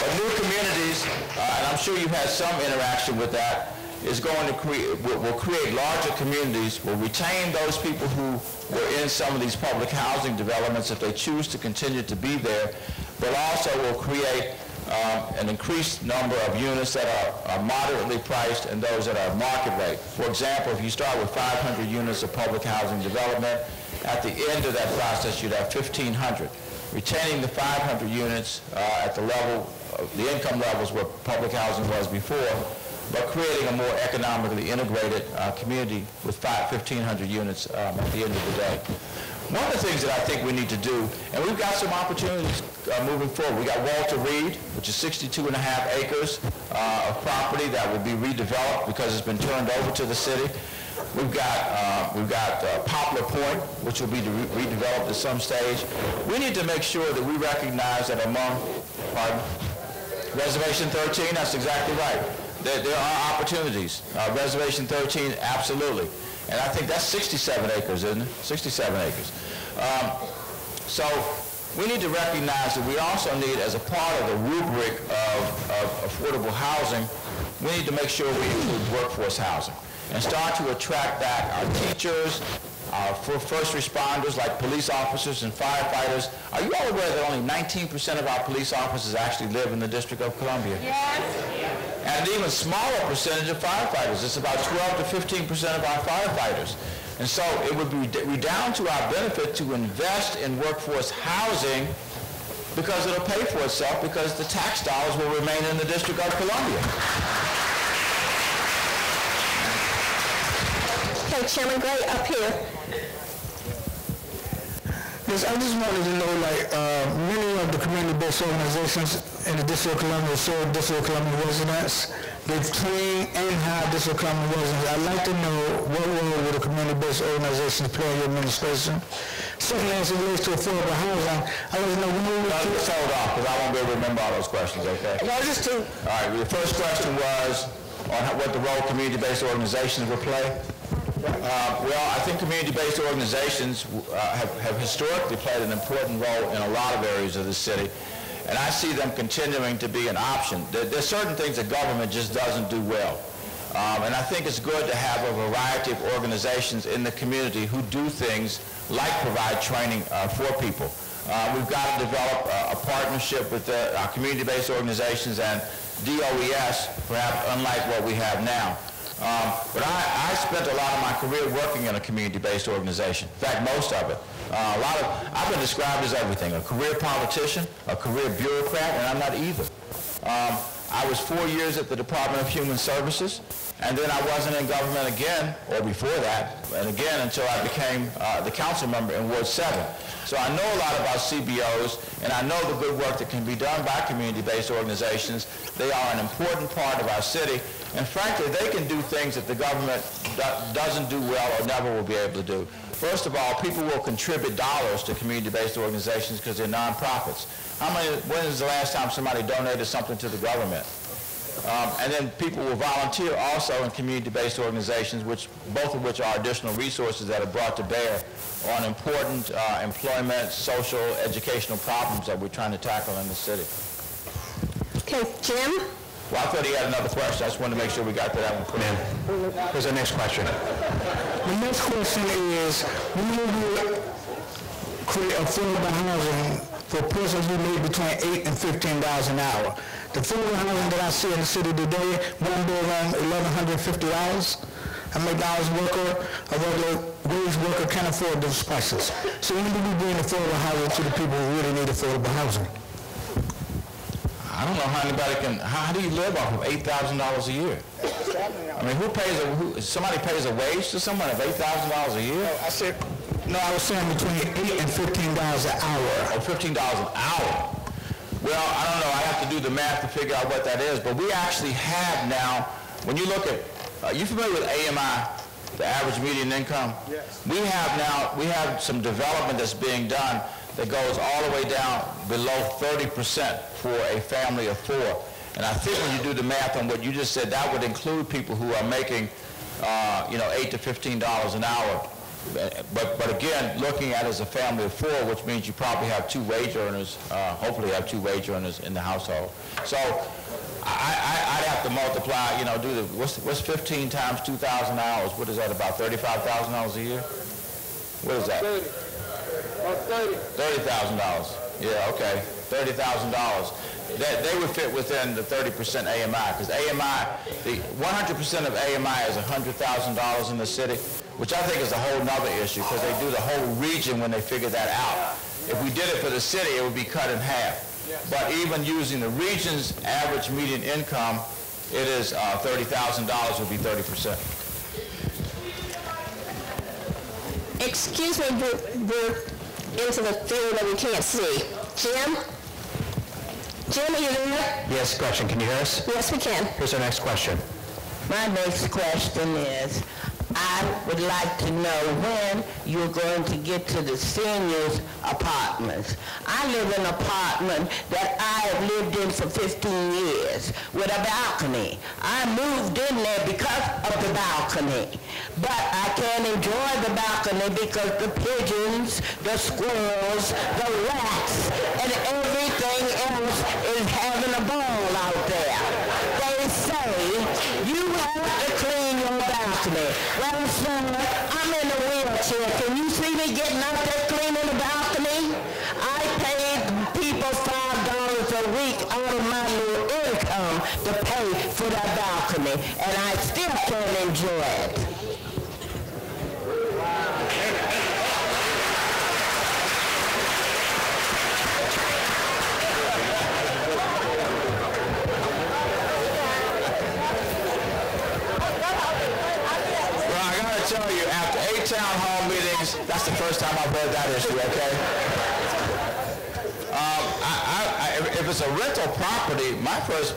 [SPEAKER 1] But new communities, and I'm sure you've had some interaction with that, is going to will create larger communities, will retain those people who were in some of these public housing developments if they choose to continue to be there, but also will create an increased number of units that are moderately priced and those that are market rate. For example, if you start with 500 units of public housing development, at the end of that process you'd have 1,500. Retaining the 500 units at the level, the income levels where public housing was before, but creating a more economically integrated community with 1,500 units at the end of the day. One of the things that I think we need to do, and we've got some opportunities moving forward. We got Walter Reed, which is 62.5 acres of property that will be redeveloped because it's been turned over to the city. We've got Poplar Point, which will be redeveloped at some stage. We need to make sure that we recognize that among, Reservation 13, that's exactly right. There are opportunities. Reservation 13, absolutely. And I think that's 67 acres, isn't it? 67 acres. So we need to recognize that we also need, as a part of the rubric of affordable housing, we need to make sure we include workforce housing and start to attract back our teachers, our first responders like police officers and firefighters. Are you all aware that only 19% of our police officers actually live in the District of Columbia? Yes. And an even smaller percentage of firefighters. It's about 12 to 15% of our firefighters. And so it would be down to our benefit to invest in workforce housing because it'll pay for itself because the tax dollars will remain in the District of Columbia.
[SPEAKER 2] Okay, Chairman Gray, up here.
[SPEAKER 9] Yes, I just wanted to know, like, many of the community-based organizations in the District of Columbia serve District of Columbia residents. They've trained and hired District of Columbia residents. I'd like to know what role will the community-based organizations play in your administration? Secondly, as it relates to affordable housing, I'd like to know when we will...
[SPEAKER 1] Just hold off, because I won't be able to remember all those questions, okay?
[SPEAKER 9] No, just to...
[SPEAKER 1] All right, the first question was on what the role community-based organizations will play. Well, I think community-based organizations have historically played an important role in a lot of areas of the city, and I see them continuing to be an option. There's certain things that government just doesn't do well, and I think it's good to have a variety of organizations in the community who do things like provide training for people. We've got to develop a partnership with our community-based organizations and DOES, perhaps unlike what we have now. But I spent a lot of my career working in a community-based organization. In fact, most of it. I've been described as everything, a career politician, a career bureaucrat, and I'm not either. I was 4 years at the Department of Human Services, and then I wasn't in government again, or before that, and again until I became the council member in Ward 7. So I know a lot about CBOs, and I know the good work that can be done by community-based organizations. They are an important part of our city, and frankly, they can do things that the government doesn't do well or never will be able to do. First of all, people will contribute dollars to community-based organizations because they're nonprofits. When is the last time somebody donated something to the government? And then people will volunteer also in community-based organizations, both of which are additional resources that are brought to bear on important employment, social, educational problems that we're trying to tackle in the city.
[SPEAKER 2] Okay, Jim?
[SPEAKER 1] Well, I thought he had another question. I just wanted to make sure we got to that one quick.
[SPEAKER 5] Ma'am, here's the next question.
[SPEAKER 9] The next question is, we need to create affordable housing for persons who make between $8 and $15 an hour. The affordable housing that I see in the city today, one bedroom, $1,150. A McDonald's worker, a regular wage worker can't afford those prices. So when do we bring affordable housing to the people who really need affordable housing?
[SPEAKER 1] I don't know how anybody can, how do you live off of $8,000 a year? I mean, somebody pays a wage to someone of $8,000 a year?
[SPEAKER 9] I was saying between $8 and $15 an hour.
[SPEAKER 1] Oh, $15 an hour. Well, I don't know, I have to do the math to figure out what that is, but we actually have now, when you look at, you familiar with AMI, the average median income?
[SPEAKER 9] Yes.
[SPEAKER 1] We have some development that's being done that goes all the way down below 30% for a family of four. And I think when you do the math on what you just said, that would include people who are making, $8 to $15 an hour. But again, looking at it as a family of four, which means you probably have two wage earners, hopefully have two wage earners in the household. So I'd have to multiply, what's 15 times 2,000 hours? What is that, about $35,000 a year? What is that? $30,000. Yeah, okay, $30,000. They would fit within the 30% AMI, because AMI, the 100% of AMI is $100,000 in the city, which I think is a whole nother issue, because they do the whole region when they figure that out. If we did it for the city, it would be cut in half. But even using the region's average median income, it is $30,000 would be 30%.
[SPEAKER 2] Excuse me, we're into the field that we can't see. Jim? Jim, are you there?
[SPEAKER 5] Yes, Gretchen, can you hear us?
[SPEAKER 2] Yes, we can.
[SPEAKER 5] Here's our next question.
[SPEAKER 8] My next question is, I would like to know when you're going to get to the seniors' apartments. I live in an apartment that I have lived in for 15 years with a balcony. I moved in there because of the balcony. But I can't enjoy the balcony because the pigeons, the squirrels, the rats, and everything else is having a ball out there. They say you have to clean your balcony. Well, sir, I'm in a wheelchair. Can you see me getting out there cleaning the balcony? I paid people $5 a week out of my new income to pay for that balcony, and I still can't enjoy it.
[SPEAKER 1] Tell you, after 8 town hall meetings, that's the first time I've heard that issue, okay? If it's a rental property, my first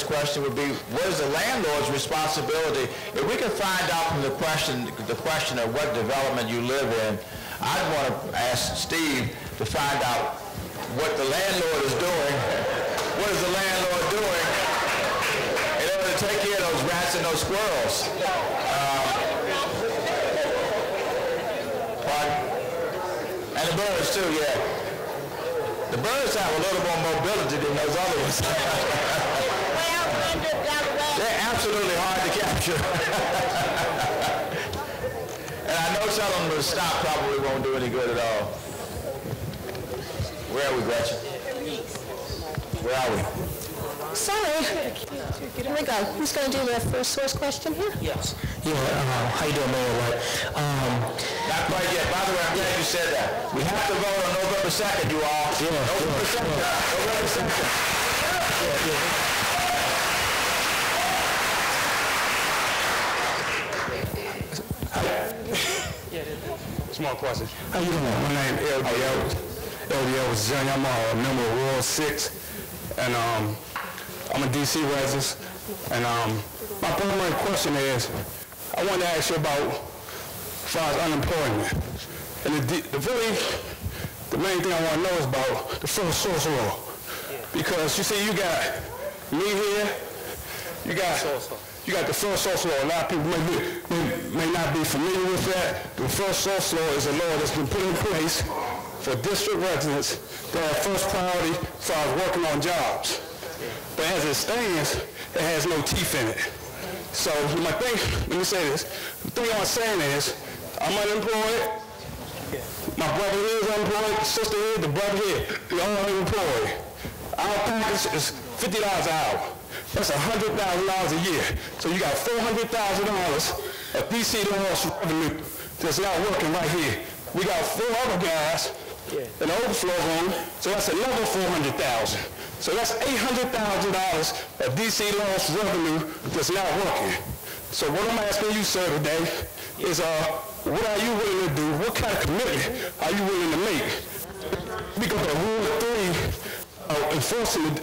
[SPEAKER 1] question would be, what is the landlord's responsibility? If we can find out from the question of what development you live in, I'd want to ask Steve to find out what the landlord is doing. What is the landlord doing in order to take care of those rats and those squirrels? And the birds too, yeah. The birds have a little more mobility than those other ones. They're absolutely hard to capture. And I know telling them to stop probably won't do any good at all. Where are we, Gretchen? Where are we?
[SPEAKER 2] Sorry. Here we go. Who's going to do the first source question here?
[SPEAKER 5] Yes. Yeah, how you doing, Mayor White?
[SPEAKER 1] Not quite yet. By the way, I'm glad you said that. We have to vote on November 2nd, you all.
[SPEAKER 5] Yeah,
[SPEAKER 1] November 2nd. November 2nd.
[SPEAKER 10] Small question.
[SPEAKER 5] How you doing?
[SPEAKER 10] My name is LDL was Johnny. I'm a member of Ward 6, and I'm a DC resident. And my primary question is, I wanted to ask you about as far as unemployment. And the main thing I want to know is about the first source rule. Because you see, you got me here, You got the first source law. A lot of people may not be familiar with that. The first source law is a law that's been put in place for district residents that have first priority as far as working on jobs. But as it stands, it has no teeth in it. So my thing, let me say this, the thing I'm saying is, I'm unemployed, my brother is unemployed, the sister is, the brother here, we all unemployed. Our package is $50 an hour. That's $100,000 a year. So you got $400,000 of DC loss revenue that's not working right here. We got 4 other guys in the overflow room, so that's another $400,000. So that's $800,000 of DC loss revenue that's not working. So what I'm asking you, sir, today is what are you willing to do? What kind of commitment are you willing to make? Because of Rule 3, enforcing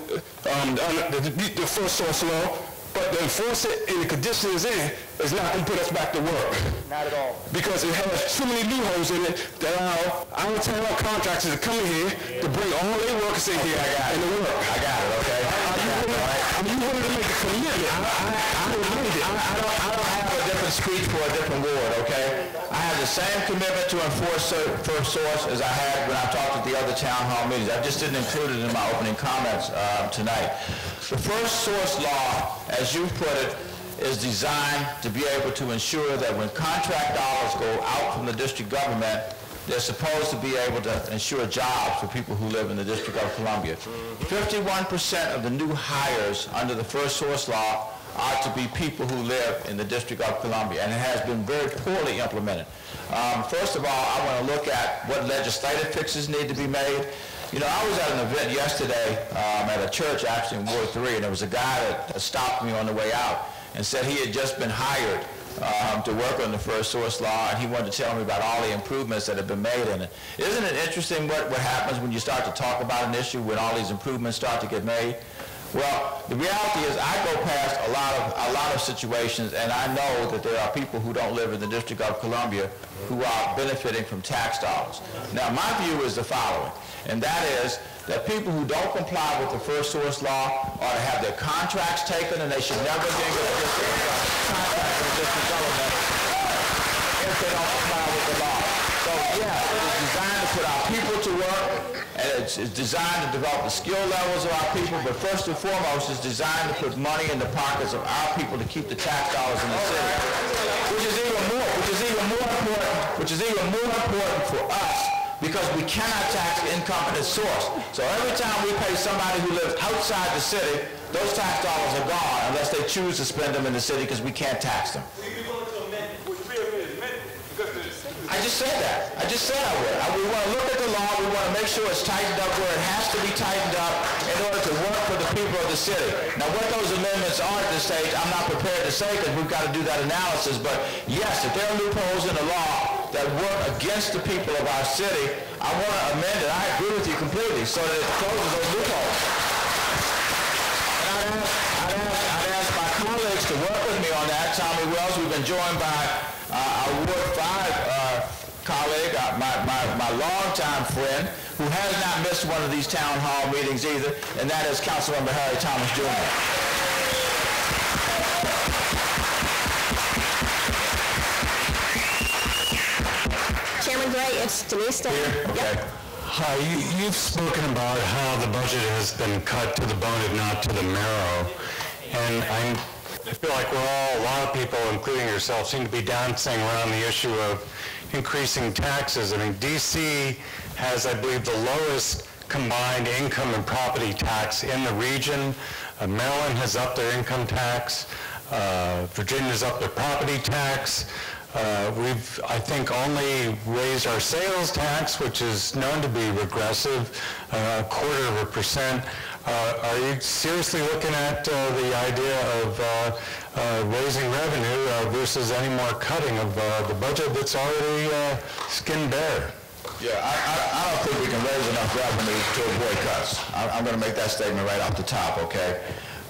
[SPEAKER 10] the first source law, but to enforce it in the conditions it's in is not going to put us back to work.
[SPEAKER 1] Not at all.
[SPEAKER 10] Because it has too many loopholes in it that allow out-of-town contractors to come in here to bring all their workers in here and to work.
[SPEAKER 1] I got it, okay?
[SPEAKER 10] Are you willing to make a commitment?
[SPEAKER 1] I don't have a different speech for a different ward, okay? I have the same commitment to enforce first source as I had when I talked at the other town hall meetings. I just didn't include it in my opening comments tonight. The first source law, as you put it, is designed to be able to ensure that when contract dollars go out from the district government, they're supposed to be able to ensure jobs for people who live in the District of Columbia. 51% of the new hires under the first source law are to be people who live in the District of Columbia, and it has been very poorly implemented. First of all, I want to look at what legislative fixes need to be made. You know, I was at an event yesterday at a church actually in Ward 3, and there was a guy that stopped me on the way out and said he had just been hired to work on the first source law, and he wanted to tell me about all the improvements that have been made in it. Isn't it interesting what happens when you start to talk about an issue when all these improvements start to get made? Well, the reality is I go past a lot of situations, and I know that there are people who don't live in the District of Columbia who are benefiting from tax dollars. Now, my view is the following, and that is that people who don't comply with the first source law ought to have their contracts taken, and they should never get a contract with the district government if they don't comply with the law. So, yeah, it is designed to put our people to work, and it's designed to develop the skill levels of our people, but first and foremost, it's designed to put money in the pockets of our people to keep the tax dollars in the city, which is even more important for us, because we cannot tax income at its source. So every time we pay somebody who lives outside the city, those tax dollars are gone unless they choose to spend them in the city because we can't tax them. I just said that. I just said I would. We want to look at the law. We want to make sure it's tightened up where it has to be tightened up in order to work for the people of the city. Now, what those amendments are at this stage, I'm not prepared to say because we've got to do that analysis. But yes, if there are loopholes in the law that work against the people of our city, I want to amend it. I agree with you completely so that it closes those loopholes. And I'd ask my colleagues to work with me on that. Tommy Wells, we've been joined by our Ward 5 colleague, my longtime friend, who has not missed one of these town hall meetings either, and that is Councilmember Harry Thomas Jr.
[SPEAKER 2] Chairman Gray, it's Denise Day.
[SPEAKER 1] Okay.
[SPEAKER 6] Hi, you've spoken about how the budget has been cut to the bone and not to the marrow, and I feel like a lot of people, including yourself, seem to be dancing around the issue of increasing taxes. I mean, DC has, I believe, the lowest combined income and property tax in the region. Maryland has upped their income tax. Virginia's upped their property tax. We've, I think, only raised our sales tax, which is known to be regressive, 0.25%. Are you seriously looking at the idea of raising revenue versus any more cutting of the budget that's already skin bare?
[SPEAKER 1] Yeah, I don't think we can raise enough revenue to avoid cuts. I'm going to make that statement right off the top, okay?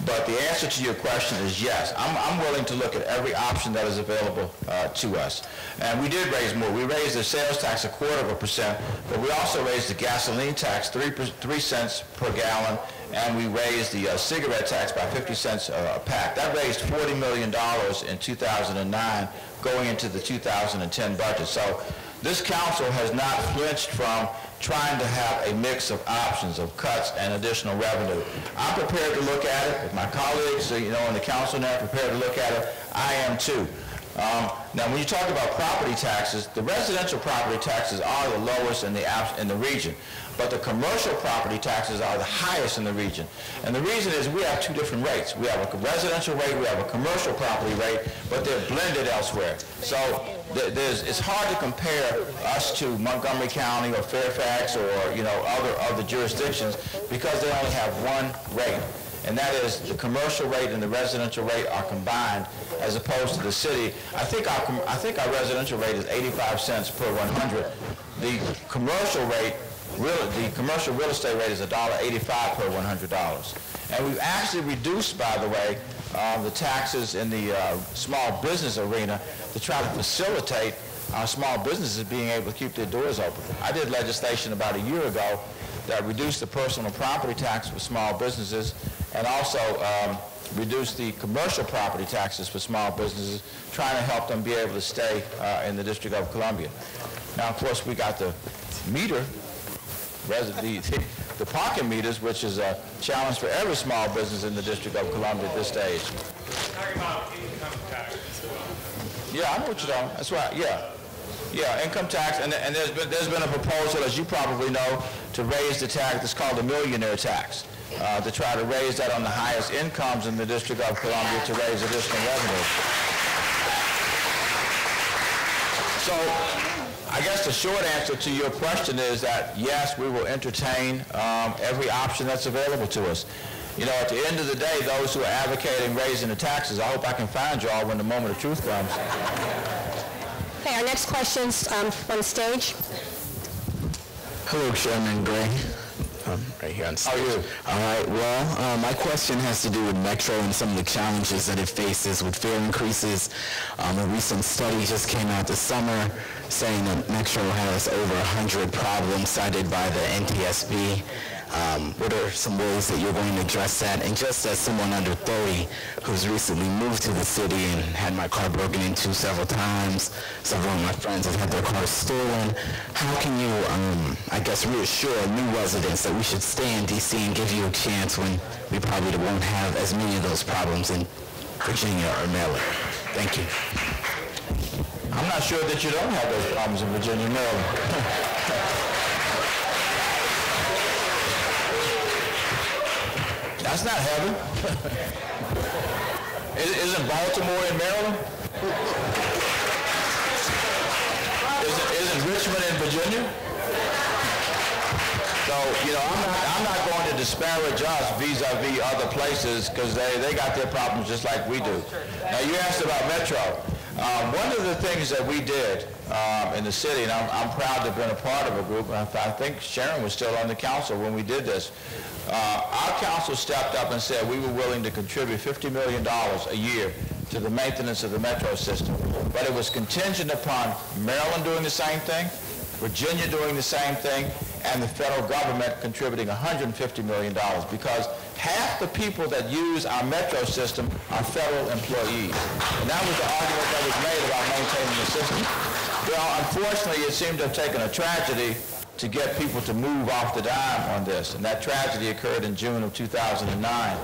[SPEAKER 1] But the answer to your question is yes. I'm willing to look at every option that is available to us. And we did raise more. We raised the sales tax 0.25%, but we also raised the gasoline tax 3 cents per gallon and we raised the cigarette tax by 50 cents a pack. That raised $40 million in 2009 going into the 2010 budget. So this council has not flinched from trying to have a mix of options of cuts and additional revenue. I'm prepared to look at it. If my colleagues, in the council now are prepared to look at it, I am too. Now, when you talk about property taxes, the residential property taxes are the lowest in the region, but the commercial property taxes are the highest in the region. And the reason is we have two different rates. We have a residential rate, we have a commercial property rate, but they're blended elsewhere. So it's hard to compare us to Montgomery County or Fairfax or other jurisdictions because they only have one rate. And that is the commercial rate and the residential rate are combined as opposed to the city. I think our residential rate is 85 cents per 100. The commercial real estate rate is $1.85 per $100. And we've actually reduced, by the way, the taxes in the small business arena to try to facilitate our small businesses being able to keep their doors open. I did legislation about a year ago that reduced the personal property tax for small businesses and also reduced the commercial property taxes for small businesses, trying to help them be able to stay in the District of Columbia. Now, of course, we got the meter, the parking meters, which is a challenge for every small business in the District of Columbia at this stage.
[SPEAKER 11] Talking about income tax.
[SPEAKER 1] Yeah, I know what you're talking about. That's right, yeah. Yeah, income tax, and there's been a proposal, as you probably know, to raise the tax. It's called the millionaire tax, to try to raise that on the highest incomes in the District of Columbia to raise additional revenue. So I guess the short answer to your question is that, yes, we will entertain every option that's available to us. At the end of the day, those who are advocating raising the taxes, I hope I can find y'all when the moment of truth comes.
[SPEAKER 2] Okay, our next question's on the stage.
[SPEAKER 6] Hello, Chairman Gray. Right here on stage.
[SPEAKER 1] How are you?
[SPEAKER 6] All right, well, my question has to do with Metro and some of the challenges that it faces with fare increases. A recent study just came out this summer saying that Metro has over 100 problems cited by the NTSB. What are some ways that you're going to address that? And just as someone under 30 who's recently moved to the city and had my car broken into several times, several of my friends have had their cars stolen, how can you, I guess, reassure new residents that we should stay in D.C. and give you a chance when we probably won't have as many of those problems in Virginia or Maryland? Thank you.
[SPEAKER 1] I'm not sure that you don't have those problems in Virginia and Maryland. That's not heaven. Isn't Baltimore in Maryland? Isn't Richmond in Virginia? So, I'm not going to disparage us vis-a-vis other places because they got their problems just like we do. Now, you asked about Metro. One of the things that we did in the city, and I'm proud to have been a part of a group, and I think Sharon was still on the council when we did this. Our council stepped up and said we were willing to contribute $50 million a year to the maintenance of the Metro system. But it was contingent upon Maryland doing the same thing, Virginia doing the same thing, and the federal government contributing $150 million because half the people that use our Metro system are federal employees. And that was the argument that was made about maintaining the system. Well, unfortunately, it seemed to have taken a tragedy to get people to move off the dime on this. And that tragedy occurred in June of 2009.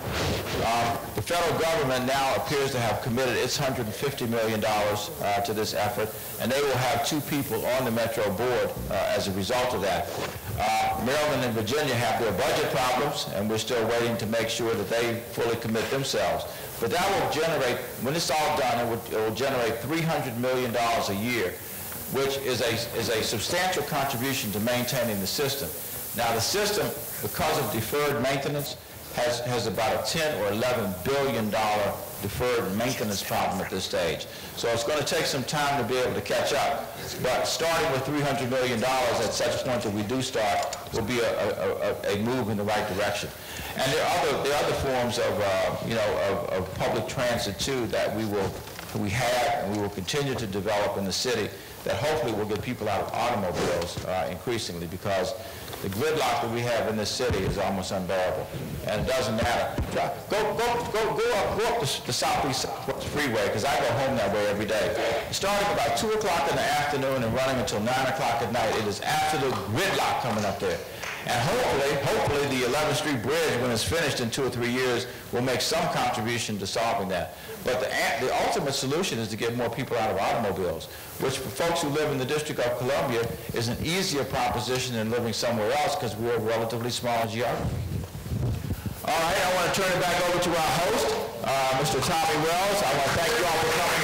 [SPEAKER 1] The federal government now appears to have committed its $150 million to this effort, and they will have 2 people on the Metro board as a result of that. Maryland and Virginia have their budget problems, and we're still waiting to make sure that they fully commit themselves. But that will generate, when it's all done, it will generate $300 million a year, which is a substantial contribution to maintaining the system. Now, the system, because of deferred maintenance, has about a $10 or $11 billion deferred maintenance problem at this stage. So it's going to take some time to be able to catch up. But starting with $300 million at such a point that we do start will be a move in the right direction. And there are other forms of public transit too that we have and we will continue to develop in the city that hopefully will get people out of automobiles increasingly, because the gridlock that we have in this city is almost unbearable, and it doesn't matter. Go up the Southeast Freeway, because I go home that way every day. Starting about 2 o'clock in the afternoon and running until 9 o'clock at night, it is absolute gridlock coming up there. And hopefully the 11th Street Bridge, when it's finished in 2 or 3 years, will make some contribution to solving that. But the ultimate solution is to get more people out of automobiles, which for folks who live in the District of Columbia is an easier proposition than living somewhere else because we're a relatively small geography. All right, I want to turn it back over to our host, Mr. Tommy Wells. I want to thank you all for coming